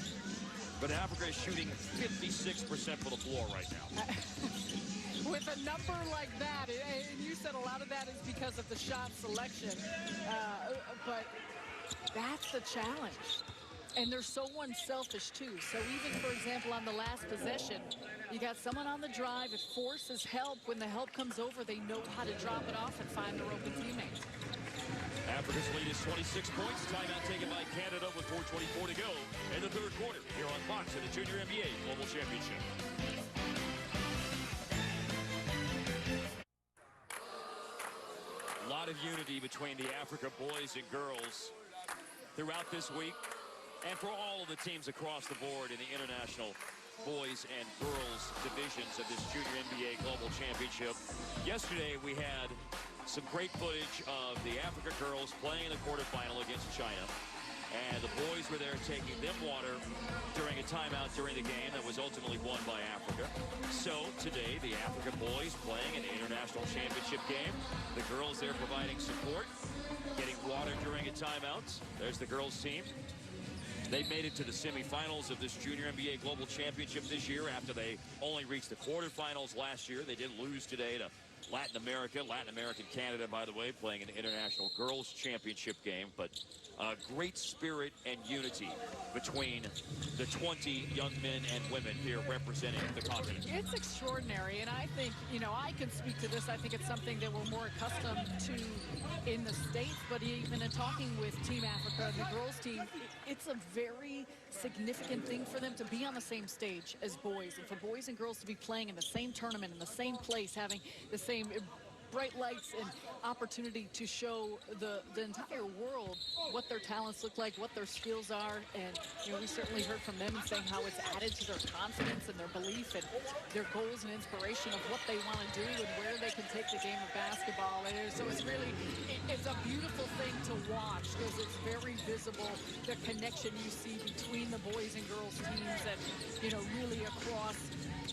But Africa is shooting 56% for the floor right now. With a number like that, and you said a lot of that is because of the shot selection, but that's the challenge. And they're so unselfish, too. So even, for example, on the last possession, you got someone on the drive. It forces help. When the help comes over, they know how to drop it off and find their open teammates. Africa's lead is 26 points. Timeout taken by Canada with 4:24 to go in the third quarter here on Fox in the Junior NBA Global Championship. A lot of unity between the Africa boys and girls throughout this week, and for all of the teams across the board in the international boys and girls divisions of this Junior NBA Global Championship. Yesterday we had some great footage of the Africa girls playing in the quarterfinal against China, and the boys were there taking them water during a timeout during the game that was ultimately won by Africa. So today the Africa boys playing an international championship game, the girls there providing support, getting water during a timeout. There's the girls team. They made it to the semifinals of this Junior NBA Global Championship this year after they only reached the quarterfinals last year. They did lose today to Latin American Canada, by the way, playing an international girls championship game. But great spirit and unity between the 20 young men and women here representing the continent. It's extraordinary, and I think, you know, I can speak to this. I think it's something that we're more accustomed to in the States, but even in talking with Team Africa, the girls team, it's a very significant thing for them to be on the same stage as boys, and for boys and girls to be playing in the same tournament, in the same place, having the same bright lights and opportunity to show the entire world what their talents look like, what their skills are. And, you know, we certainly heard from them and saying how it's added to their confidence and their belief and their goals and inspiration of what they want to do and where they can take the game of basketball. And so it's really, it's a beautiful thing to watch because it's very visible, the connection you see between the boys and girls teams and, you know, really across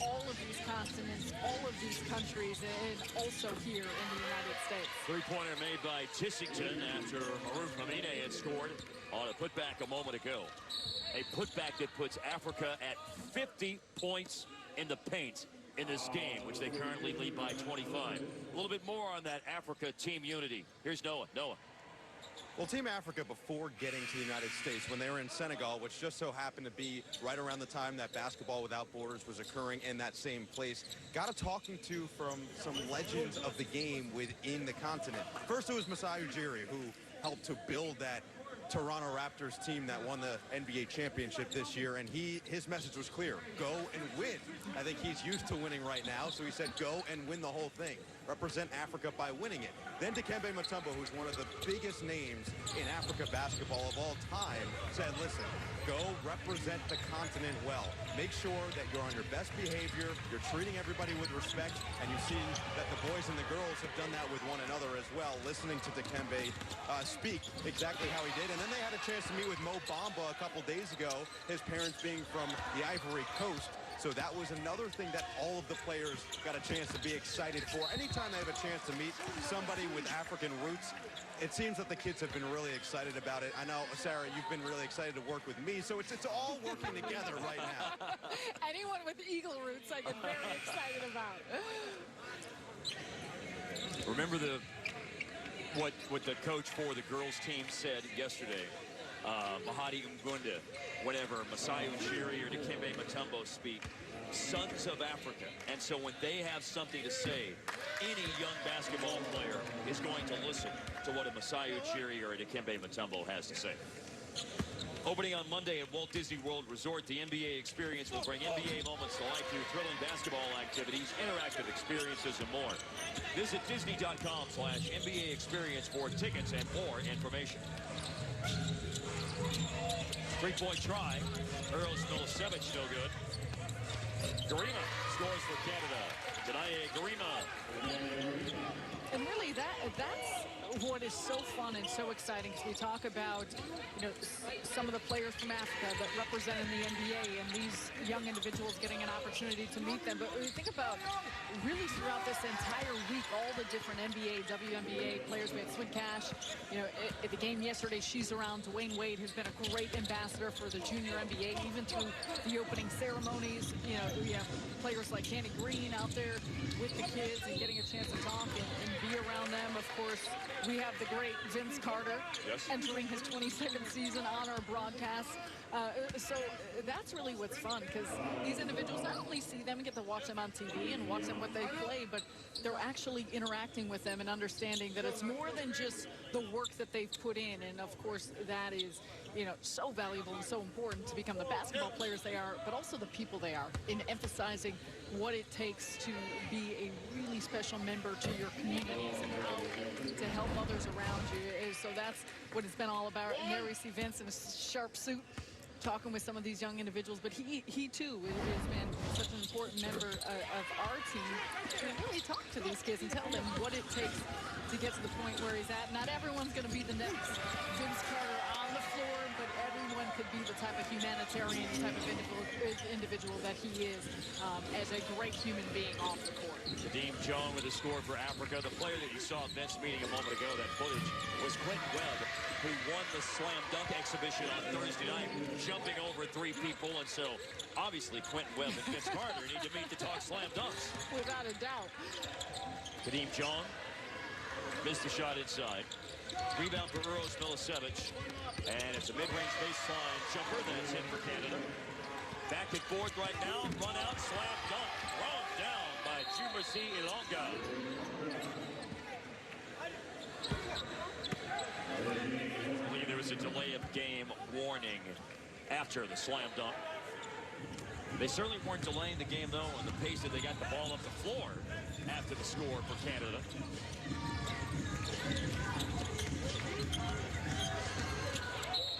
all of these continents, all of these countries, and also here in the United States. Three-pointer made by Tissington after Maruf Mamine had scored on a putback a moment ago. A putback that puts Africa at 50 points in the paint in this game, which they currently lead by 25. A little bit more on that Africa team unity. Here's Noah. Noah. Well, Team Africa, before getting to the United States, when they were in Senegal, which just so happened to be right around the time that Basketball Without Borders was occurring in that same place, got a talking to from some legends of the game within the continent. First, it was Masai Ujiri, who helped to build that Toronto Raptors team that won the NBA championship this year, and his message was clear: go and win. I think he's used to winning right now, so he said go and win the whole thing. represent Africa by winning it. Then Dikembe Mutombo, who's one of the biggest names in Africa basketball of all time, said, listen, go represent the continent well. Make sure that you're on your best behavior, you're treating everybody with respect, and you've seen that the boys and the girls have done that with one another as well, listening to Dikembe speak exactly how he did. And then they had a chance to meet with Mo Bamba a couple days ago, his parents being from the Ivory Coast. So that was another thing that all of the players got a chance to be excited for. Anytime they have a chance to meet somebody with African roots, it seems that the kids have been really excited about it. I know, Sarah, you've been really excited to work with me, so it's all working together right now. Anyone with eagle roots I get very excited about. Remember what the coach for the girls team said yesterday. Mahadi Mgunda, whatever, Masai Ujiri or Dikembe Mutombo speak, sons of Africa. And so when they have something to say, any young basketball player is going to listen to what a Masai Ujiri or a Dikembe Mutombo has to say. Opening on Monday at Walt Disney World Resort, the NBA experience will bring NBA moments to life through thrilling basketball activities, interactive experiences, and more. Visit Disney.com/NBA experience for tickets and more information. Three-point try. Earl Milicevic, no good. Garima scores for Canada. Denaye Garima. And really, that's what is so fun and so exciting, because we talk about, you know, some of the players from Africa that represent in the NBA, and these young individuals getting an opportunity to meet them. But when you think about really throughout this entire week, all the different NBA, WNBA players. We had Swin Cash, you know, at the game yesterday, she's around. Dwayne Wade has been a great ambassador for the junior NBA, even through the opening ceremonies. You know, we have players like Candy Green out there with the kids and getting a chance to talk and be around them. Of course, we have the great Vince Carter, yes, entering his 22nd season on our broadcast. So that's really what's fun, because these individuals, not only see them and get to watch them on TV and watch them what they play, but they're actually interacting with them and understanding that it's more than just the work that they've put in. And of course, that is, you know, so valuable and so important to become the basketball players they are, but also the people they are, in emphasizing what it takes to be a really special member to your communities and to help others around you. So that's what it's been all about. And there we see Vince in a sharp suit talking with some of these young individuals, but he too has been such an important member of our team to really talk to these kids and tell them what it takes to get to the point where he's at. Not everyone's going to be the next Vince Carter on the floor, but everyone could be the type of humanitarian type of individual that he is, as a great human being off the court. Kadeem Jones with a score for Africa. The player that you saw at Vince meeting a moment ago, that footage, was Quentin Webb, who won the slam dunk exhibition on Thursday night, jumping over 3 people. And so obviously Quentin Webb and Vince Carter need to meet to talk slam dunks. Without a doubt. Kadeem Jones missed the shot inside. Rebound for Earls Milicevic. And it's a mid-range baseline jumper that's in for Canada. Back and forth right now. Run out, slam dunk. Thrown down by Jumersi Ilonga. I believe there was a delay of game warning after the slam dunk. They certainly weren't delaying the game, though, on the pace that they got the ball up the floor after the score for Canada.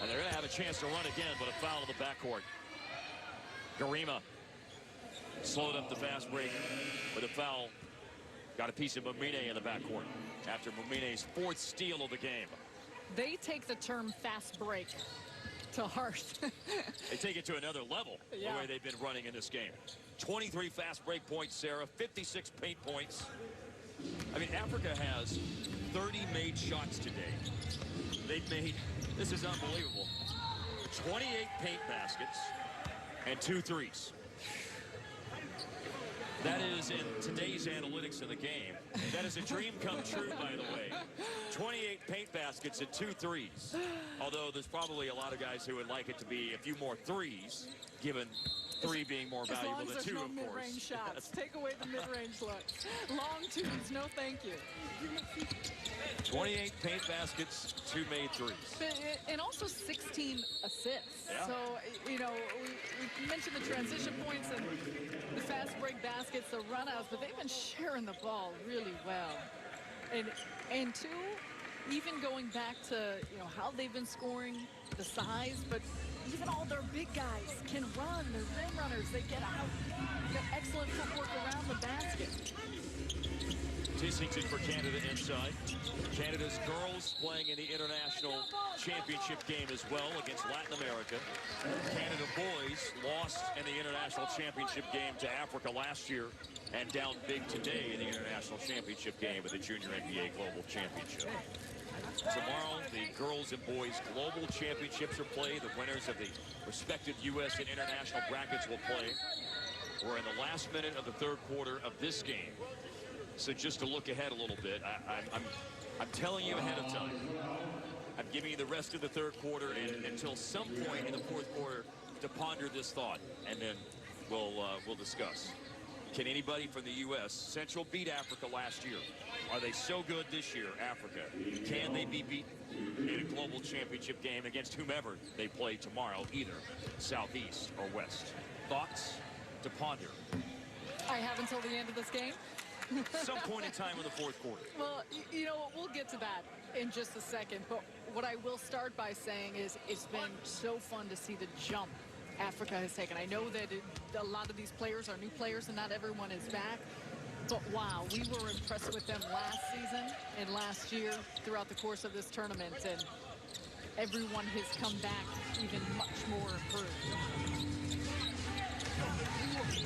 And they're going to have a chance to run again, but a foul in the backcourt. Garima slowed up the fast break with a foul. Got a piece of Mumine in the backcourt after Mumine's 4th steal of the game. They take the term fast break to heart. They take it to another level, yeah, the way they've been running in this game. 23 fast break points, Sarah, 56 paint points. I mean, Africa has 30 made shots today. They've made, this is unbelievable, 28 paint baskets and 2 threes. That is, in today's analytics of the game, that is a dream come true, by the way. 28 paint baskets and 2 threes. Although there's probably a lot of guys who would like it to be a few more threes, given 3 being more valuable than 2, no of course. Mid-range shots. Take away the mid-range looks. Long 2s, no thank you. 28 paint baskets, 2 made threes. And also 16 assists. Yeah. So, you know, we mentioned the transition points and the fast break baskets. gets the runouts, but they've been sharing the ball really well. And two, even going back to, you know, how they've been scoring, the size, but even all their big guys can run. They're rim runners. They get out. They got excellent footwork around the basket. Tissington for Canada inside. Canada's girls playing in the international championship game as well against Latin America. Canada boys lost in the international championship game to Africa last year and down big today in the international championship game of the Junior NBA Global Championship. Tomorrow, the girls and boys global championships are played. The winners of the respective U.S. and international brackets will play. We're in the last minute of the third quarter of this game. So just to look ahead a little bit, I'm telling you ahead of time. I'm giving you the rest of the third quarter and until some point in the fourth quarter to ponder this thought, and then we'll discuss. Can anybody from the U.S. Central beat Africa last year? Are they so good this year, Africa? Can they be beaten in a global championship game against whomever they play tomorrow, either Southeast or West? Thoughts to ponder? I have until the end of this game. Some point in time in the fourth quarter. Well, you know what? We'll get to that in just a second. But what I will start by saying is it's been so fun to see the jump Africa has taken. I know that a lot of these players are new players and not everyone is back. But wow, we were impressed with them last season and last year throughout the course of this tournament. And everyone has come back even much more improved.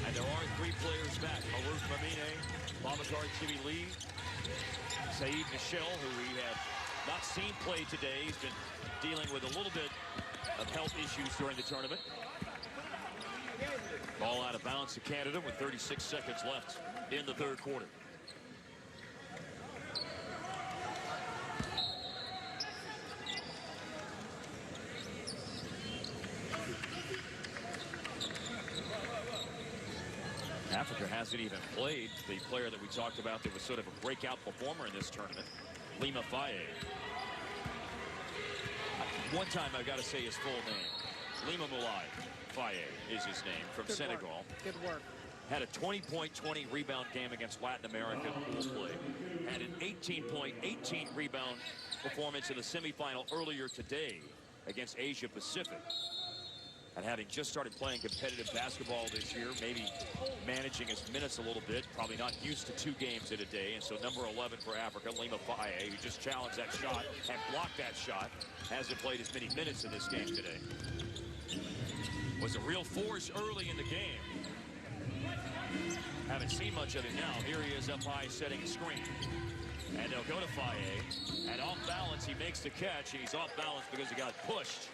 And there are three players back. Aruf Mamine, Babacar Chibi Lee, Saeed Michel, who we have not seen play today. He's been dealing with a little bit of health issues during the tournament. Ball out of bounds to Canada with 36 seconds left in the third quarter. Africa hasn't even played the player that we talked about that was sort of a breakout performer in this tournament, Lima Faye. One time I've got to say his full name. Lima Moulay Faye is his name, from Senegal. Good work. Had a 20-point, 20 rebound game against Latin America play. Had an 18-point, 18 rebound performance in the semifinal earlier today against Asia Pacific. And having just started playing competitive basketball this year, maybe managing his minutes a little bit, probably not used to 2 games in a day. And so number 11 for Africa, Lima Faye, who just challenged that shot and blocked that shot, hasn't played as many minutes in this game today. Was a real force early in the game. Haven't seen much of it now. Here he is up high setting a screen. And they'll go to Faye. And off balance, he makes the catch. And he's off balance because he got pushed.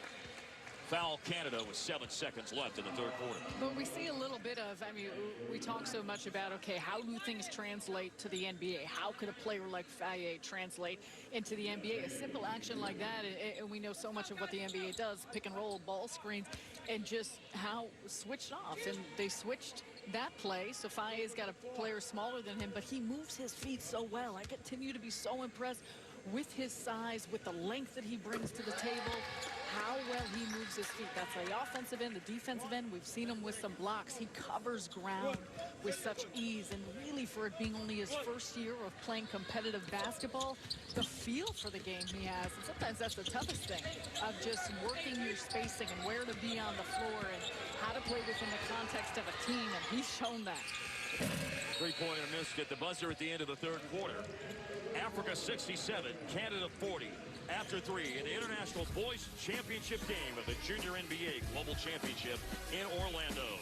Foul Canada with 7 seconds left in the third quarter. But we see a little bit of, I mean, we talk so much about, okay, how do things translate to the NBA? How could a player like Faye translate into the NBA? A simple action like that, and we know so much of what the NBA does, pick and roll, ball screens, and just how switched off. And they switched that play, so Faye's got a player smaller than him, but he moves his feet so well. I continue to be so impressed with his size, with the length that he brings to the table, how well he moves his feet. That's the offensive end, the defensive end. We've seen him with some blocks. He covers ground with such ease, and really for it being only his first year of playing competitive basketball, the feel for the game he has, and sometimes that's the toughest thing, of just working your spacing and where to be on the floor and how to play within the context of a team, and he's shown that. Three-pointer missed at the buzzer at the end of the third quarter. Africa 67, Canada 40. After 3 in the International Boys Championship game of the Junior NBA Global Championship in Orlando.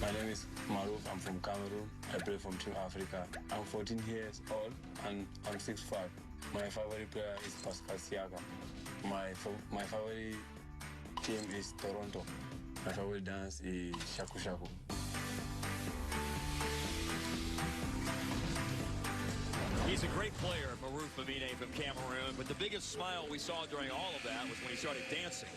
My name is Maruf. I'm from Cameroon. I play from Team Africa. I'm 14 years old and I'm 6'5". My favorite player is Pascal Siakam. My favorite team is Toronto. My favorite dance is Shaku Shaku. He's He's a great player, Maruf Mamine from Cameroon, but the biggest smile we saw during all of that was when he started dancing.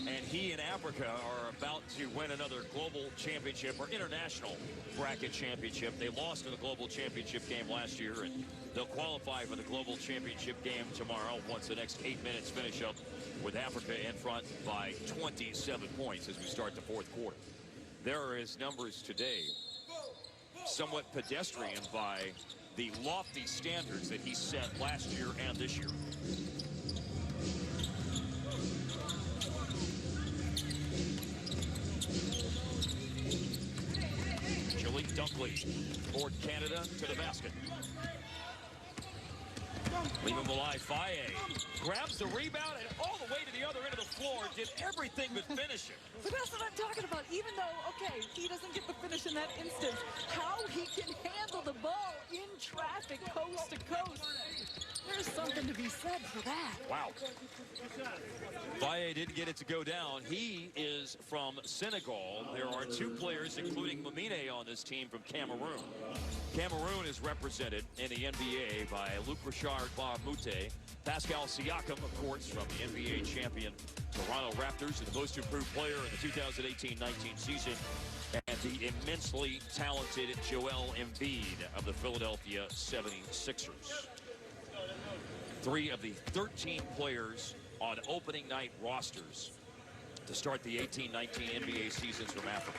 And he and Africa are about to win another global championship or international bracket championship. They lost in the global championship game last year, and they'll qualify for the global championship game tomorrow once the next 8 minutes finish up with Africa in front by 27 points as we start the fourth quarter. There are his numbers today, somewhat pedestrian by the lofty standards that he set last year and this year. Julie Dunkley toward Canada to the basket. Lima Mulai Faye grabs the rebound and all the way to the other end of the floor, did everything but finish it. But that's what I'm talking about. Even though, okay, he doesn't get the finish in that instance, how he can handle the ball in traffic coast to coast. There's something to be said for that. Wow. Faye didn't get it to go down. He is from Senegal. There are two players, including Mamine, on this team from Cameroon. Cameroon is represented in the NBA by Luc Richard Mute, Pascal Siakam, of course, from the NBA champion Toronto Raptors, and the most improved player in the 2018-19 season, and the immensely talented Joel Embiid of the Philadelphia 76ers. 3 of the 13 players on opening night rosters to start the 18-19 NBA seasons from Africa.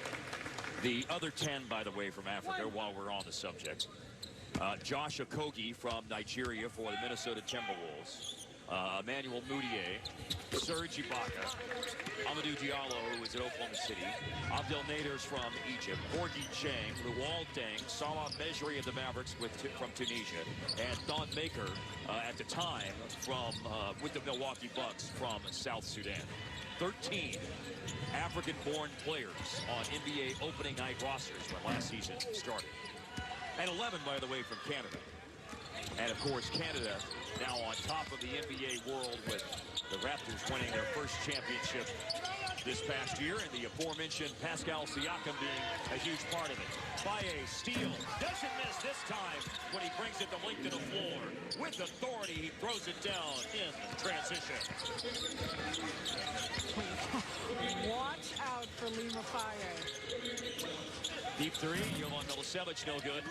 The other 10, by the way, from Africa, while we're on the subject. Josh Okogie from Nigeria for the Minnesota Timberwolves. Emmanuel Mudiay, Serge Ibaka, Amadou Diallo, who is at Oklahoma City, Abdel Naders from Egypt, Gorgui Dieng, Luol Deng, Salah Mejri of the Mavericks from Tunisia, and Don Maker at the time from with the Milwaukee Bucks from South Sudan. 13 African-born players on NBA opening night rosters when last season started. And 11, by the way, from Canada. And, of course, Canada now on top of the NBA world with the Raptors winning their first championship this past year, and the aforementioned Pascal Siakam being a huge part of it. Faye steal, doesn't miss this time when he brings it the length of the floor. With authority, he throws it down in transition. Watch out for Lima Faye. Deep three, Jovan Milicevic, no good.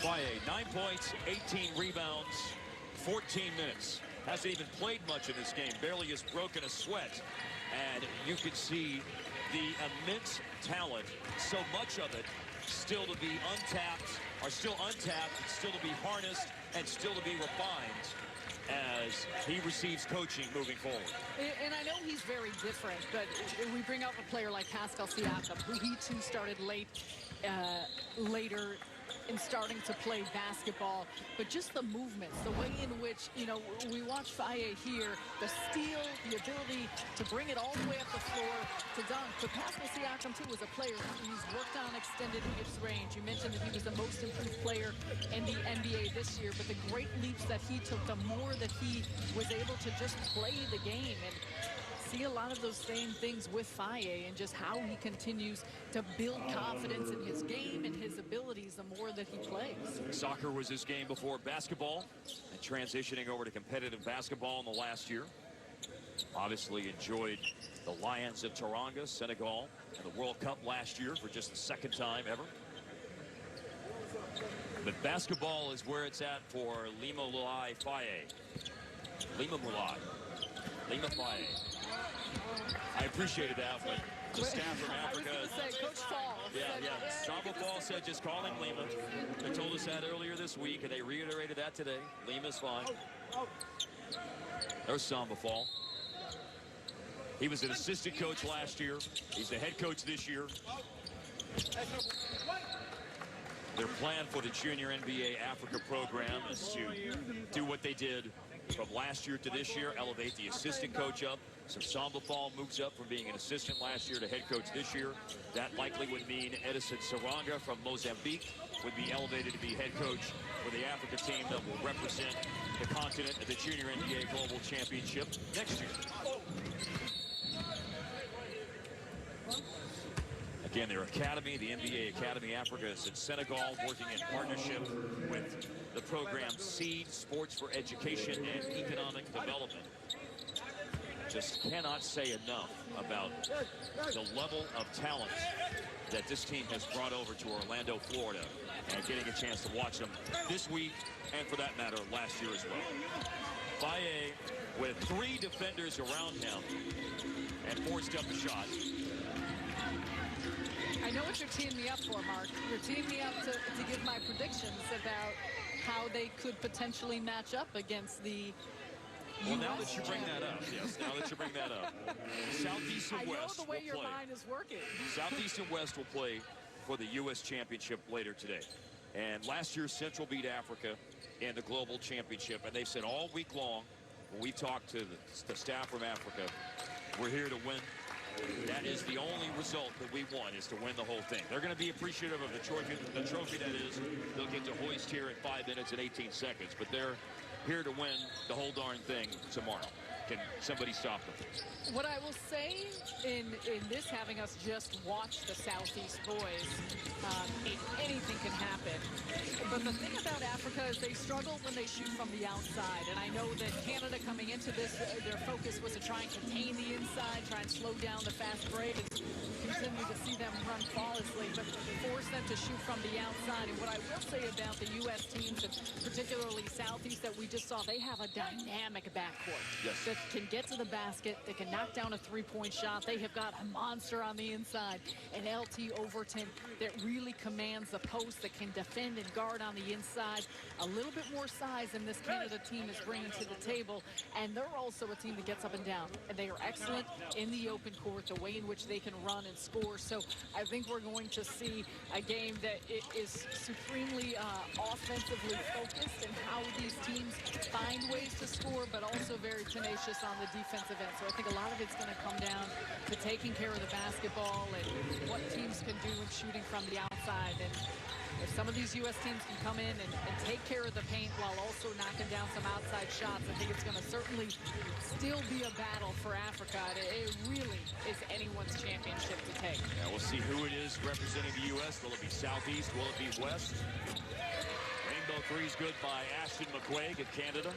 Faye, 9 points, 18 rebounds, 14 minutes. Hasn't even played much in this game, barely has broken a sweat. And you can see the immense talent, so much of it still to be untapped, or still untapped, and still to be harnessed, and still to be refined as he receives coaching moving forward. And I know he's very different, but we bring up a player like Pascal Siakam, who he too started later in starting to play basketball, but just the movements, the way in which, you know, we watch Faye here, the steal, the ability to bring it all the way up the floor to dunk. But Pascal Siakam too was a player who's worked on extended leaps range. You mentioned that he was the most improved player in the NBA this year, but the great leaps that he took, the more that he was able to just play the game, and see a lot of those same things with Faye and just how he continues to build confidence in his game and his abilities the more that he plays. Soccer was his game before basketball, and transitioning over to competitive basketball in the last year. Obviously enjoyed the Lions of Teranga, Senegal, and the World Cup last year for just the second time ever. But basketball is where it's at for Lima Mulai Faye. Lima Mulai. Lima Faye. I appreciated that, but the staff from Africa. I was going to say, Coach Fall. Yeah. Samba Fall said just call him Lima. They told us that earlier this week, and they reiterated that today. Lima's fine. There's Samba Fall. He was an assistant coach last year. He's the head coach this year. Their plan for the Junior NBA Africa program is to do what they did from last year to this year, elevate the assistant coach up. So Samba Fall moves up from being an assistant last year to head coach this year. That likely would mean Edison Saranga from Mozambique would be elevated to be head coach for the Africa team that will represent the continent at the Junior NBA Global Championship next year. Again, their academy, the NBA Academy Africa, is in Senegal, working in partnership with the program SEED, Sports for Education and Economic Development. Just cannot say enough about the level of talent that this team has brought over to Orlando, Florida, and getting a chance to watch them this week, and for that matter, last year as well. Baye with 3 defenders around him and forced up a shot. I know what you're teeing me up for, Mark. You're teeing me up to give my predictions about how they could potentially match up against the Well, now that you bring that up, yes, now that you bring that up, Southeast and I know West the way will your play. mind is working. Southeast and West will play for the U.S. Championship later today. And last year, Central beat Africa in the Global Championship. And they said all week long, when we talked to the staff from Africa, we're here to win. That is the only result that we want, is to win the whole thing. They're going to be appreciative of the trophy that is. They'll get to hoist here in 5 minutes and 18 seconds. But they're here to win the whole darn thing tomorrow. Can somebody stop them? What I will say in this, having us just watch the Southeast boys, anything can happen. But the thing about Africa is they struggle when they shoot from the outside. And I know that Canada coming into this, their focus was to try and contain the inside, try and slow down the fast break, and continue to see them run flawlessly, but force them to shoot from the outside. And what I will say about the U.S. teams, and particularly Southeast, that we just saw, they have a dynamic backcourt. Yes. That can get to the basket, they can knock down a three-point shot. They have got a monster on the inside, and LT Overton that really commands the post, that can defend and guard on the inside. A little bit more size than this Canada team is bringing to the table, and they're also a team that gets up and down, and they are excellent in the open court, the way in which they can run and score. So I think we're going to see a game that is supremely offensively focused, and how these teams find ways to score, but also very tenacious on the defensive end. So I think a lot of it's going to come down to taking care of the basketball and what teams can do in shooting from the outside. And if some of these U.S. teams can come in and take care of the paint while also knocking down some outside shots, I think it's going to certainly still be a battle for Africa. It really is anyone's championship to take. Yeah, we'll see who it is representing the U.S. Will it be Southeast? Will it be West? Rainbow three's good by Ashton McQuaig of Canada.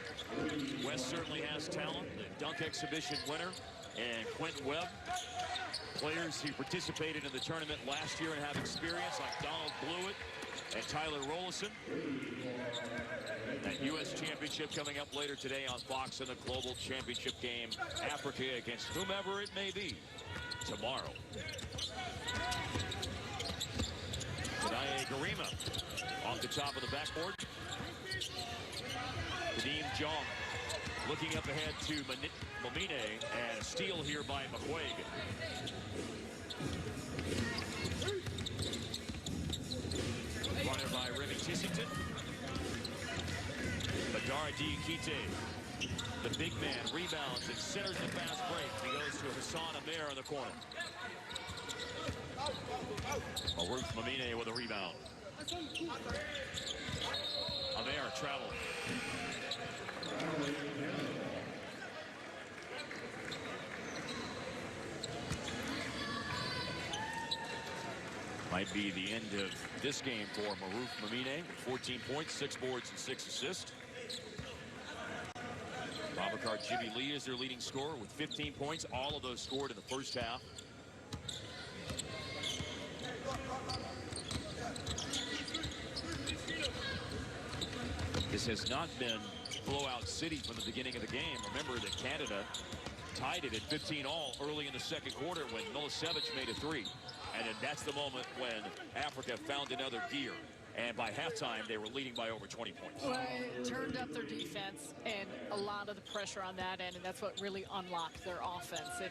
West certainly has talent. The dunk exhibition winner, and Quentin Webb. Players who participated in the tournament last year and have experience, like Donald Blewett and Tyler Rollison. That U.S. championship coming up later today on Fox, in the Global Championship game. Africa against whomever it may be tomorrow. Tanaye Garima off the top of the backboard. Kadeem Jong looking up ahead to Momine, and a steal here by McQuaig. Runner by Remi Tissington. Badara Diakite, the big man, rebounds and centers the fast break. He goes to Hassan Amir in the corner. Maruf Mamine with a rebound. Amir traveled. Might be the end of this game for Maruf Mamine. 14 points, 6 boards, and 6 assists. Babakar Jimmy Lee is their leading scorer with 15 points. All of those scored in the first half. This has not been blowout city from the beginning of the game. Remember that Canada tied it at 15-all early in the second quarter when Milicevic made a three. And then that's the moment when Africa found another gear. And by halftime, they were leading by over 20 points. Well, it turned up their defense and a lot of the pressure on that end, and that's what really unlocked their offense.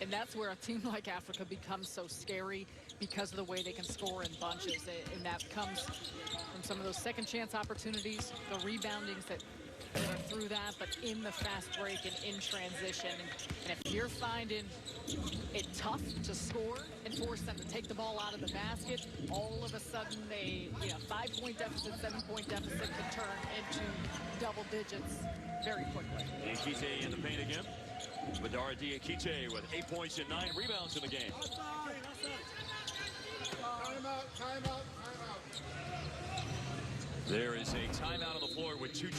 And that's where a team like Africa becomes so scary, because of the way they can score in bunches. And that comes from some of those second chance opportunities, the reboundings that are through that, but in the fast break and in transition. And if you're finding it tough to score and force them to take the ball out of the basket, all of a sudden a 5-point deficit, 7-point deficit can turn into double digits very quickly. Diakite in the paint again. Badara Diakite with 8 points and 9 rebounds in the game. Timeout. There is a timeout on the floor with 2:29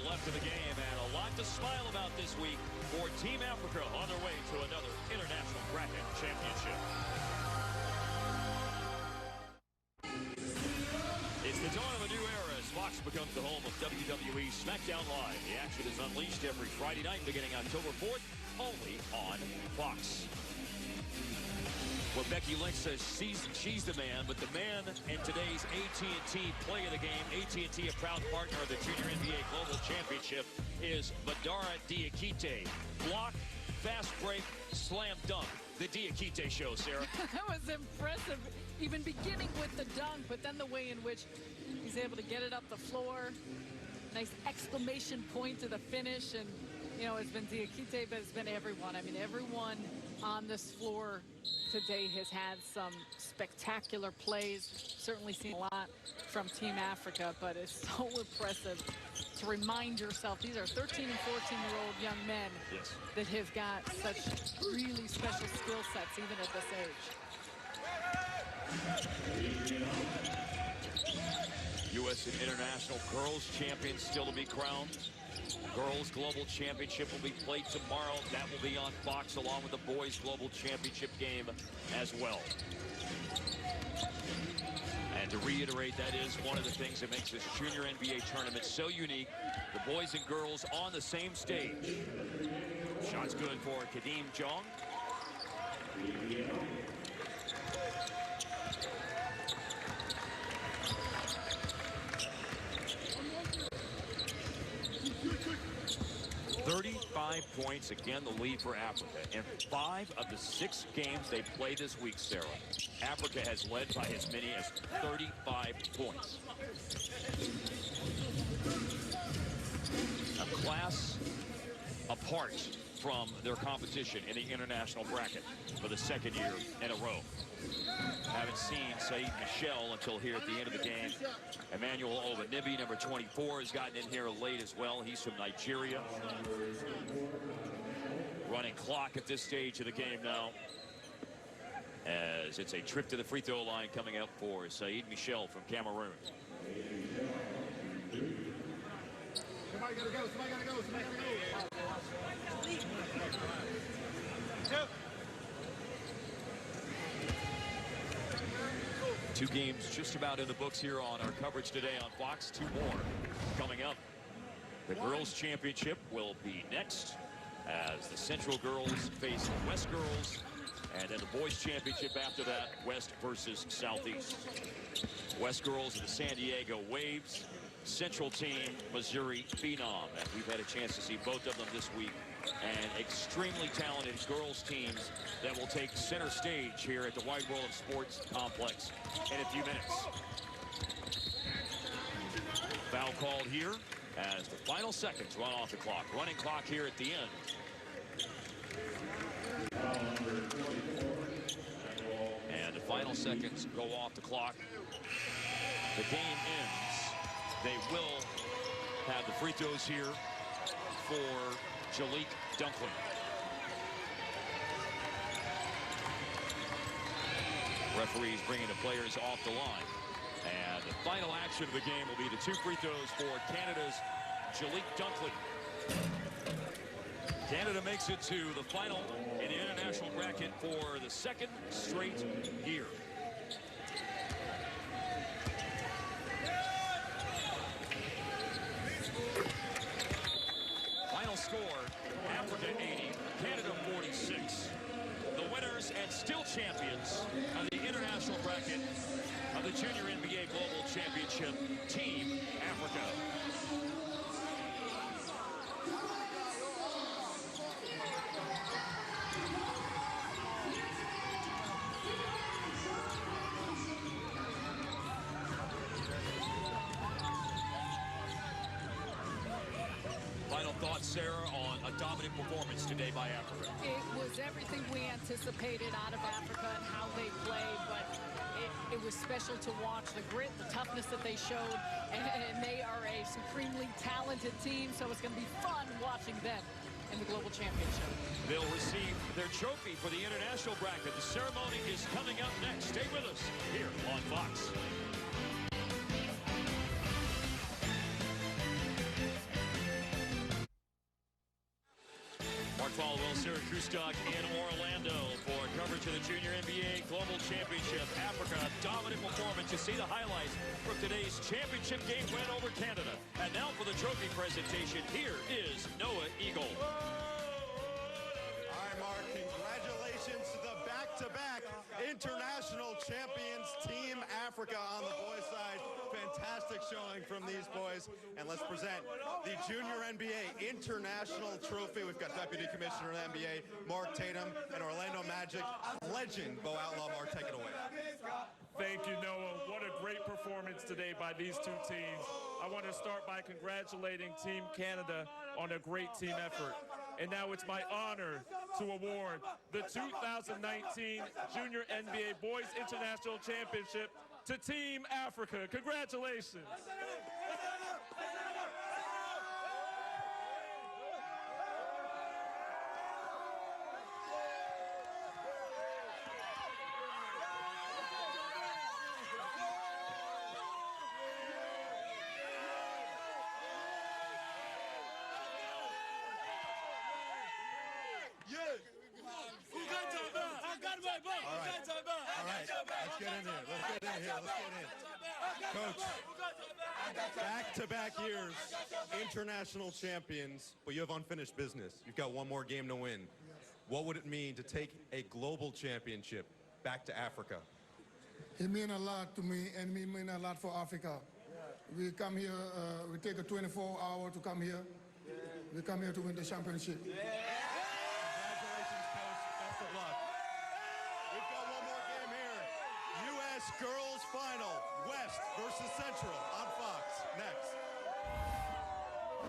left in the game, and a lot to smile about this week for Team Africa on their way to another International Bracket Championship. It's the dawn of a new era as Fox becomes the home of WWE SmackDown Live. The action is unleashed every Friday night beginning October 4th, only on Fox. Well, Becky Lynch says she's the man, but the man in today's AT&T play of the game, AT&T, a proud partner of the Junior NBA Global Championship, is Badara Diakite. Block, fast break, slam dunk. The Diakite show, Sarah. That was impressive, even beginning with the dunk, but then the way in which he's able to get it up the floor. Nice exclamation point to the finish, and, you know, it's been Diakite, but it's been everyone. I mean, everyone on this floor today has had some spectacular plays. Certainly seen a lot from Team Africa, but it's so impressive to remind yourself these are 13 and 14-year-old young men that have got such really special skill sets even at this age. U.S. and international girls champions still to be crowned. Girls Global Championship will be played tomorrow. That will be on Fox along with the Boys Global Championship game as well. And to reiterate, that is one of the things that makes this Junior NBA tournament so unique. The boys and girls on the same stage. Shot's good for Kadeem Jong. 35 points, again, the lead for Africa. In 5 of the 6 games they play this week, Sarah, Africa has led by as many as 35 points. A class apart from their competition in the international bracket for the 2nd year in a row. Haven't seen Saeed Michel until here at the end of the game. Emmanuel Olanibi, number 24, has gotten in here late as well. He's from Nigeria. Running clock at this stage of the game now, as it's a trip to the free throw line coming up for Saeed Michel from Cameroon. Somebody gotta go. Somebody gotta go. Somebody gotta go. 2 games just about in the books here on our coverage today on Fox. 2 more coming up. The girls' championship will be next as the Central girls face the West girls. And then the boys' championship after that, West versus Southeast. West girls are the San Diego Waves. Central team, Missouri Phenom. And we've had a chance to see both of them this week. And extremely talented girls teams that will take center stage here at the Wide World of Sports Complex in a few minutes. Foul called here as the final seconds run off the clock. Running clock here at the end. And the final seconds go off the clock. The game ends. They will have the free throws here for Jalik Dunklin. Referees bringing the players off the line. And the final action of the game will be the 2 free throws for Canada's Jalik Dunklin. Canada makes it to the final in the international bracket for the 2nd straight year. Final score, Africa 80, Canada 46. The winners and still champions of the international bracket of the Junior NBA Global Championship, Team Africa. Final thoughts, Sarah, on a dominant performance today by Africa. It was everything we anticipated out of Africa and how they play, but it was special to watch the grit, the toughness that they showed, and they are a supremely talented team, so it's going to be fun watching them. in the Global Championship. They'll receive their trophy for the international bracket. The ceremony is coming up next. Stay with us here on Fox. Mark Falwell, Sarah Kustok in Orlando for coverage of the Junior NBA Global Championship. Africa, a dominant performance. You see the highlights from today's championship game win over Canada. And now for the trophy presentation, here is Noah Eagle. All right, Mark, congratulations to the back-to-back international champions, Team Africa on the boys' side. Fantastic showing from these boys. And let's present the Junior NBA International Trophy. We've got Deputy Commissioner of the NBA, Mark Tatum, and Orlando Magic legend, Bo Outlaw. Mark, take it away. Thank you, Noah. What a great performance today by these two teams. I want to start by congratulating Team Canada on a great team effort. And now it's my honor to award the 2019 Junior NBA Boys International Championship to Team Africa. Congratulations. Let's get in here. Coach, back-to-back years, international champions, but you have unfinished business. You've got one more game to win. What would it mean to take a global championship back to Africa? It means a lot to me, and it means a lot for Africa. We come here, we take a 24-hour to come here. We come here to win the championship. Congratulations, Coach. Best of luck. We've got one more game here. U.S. Girls Final, West versus Central on Fox. Next.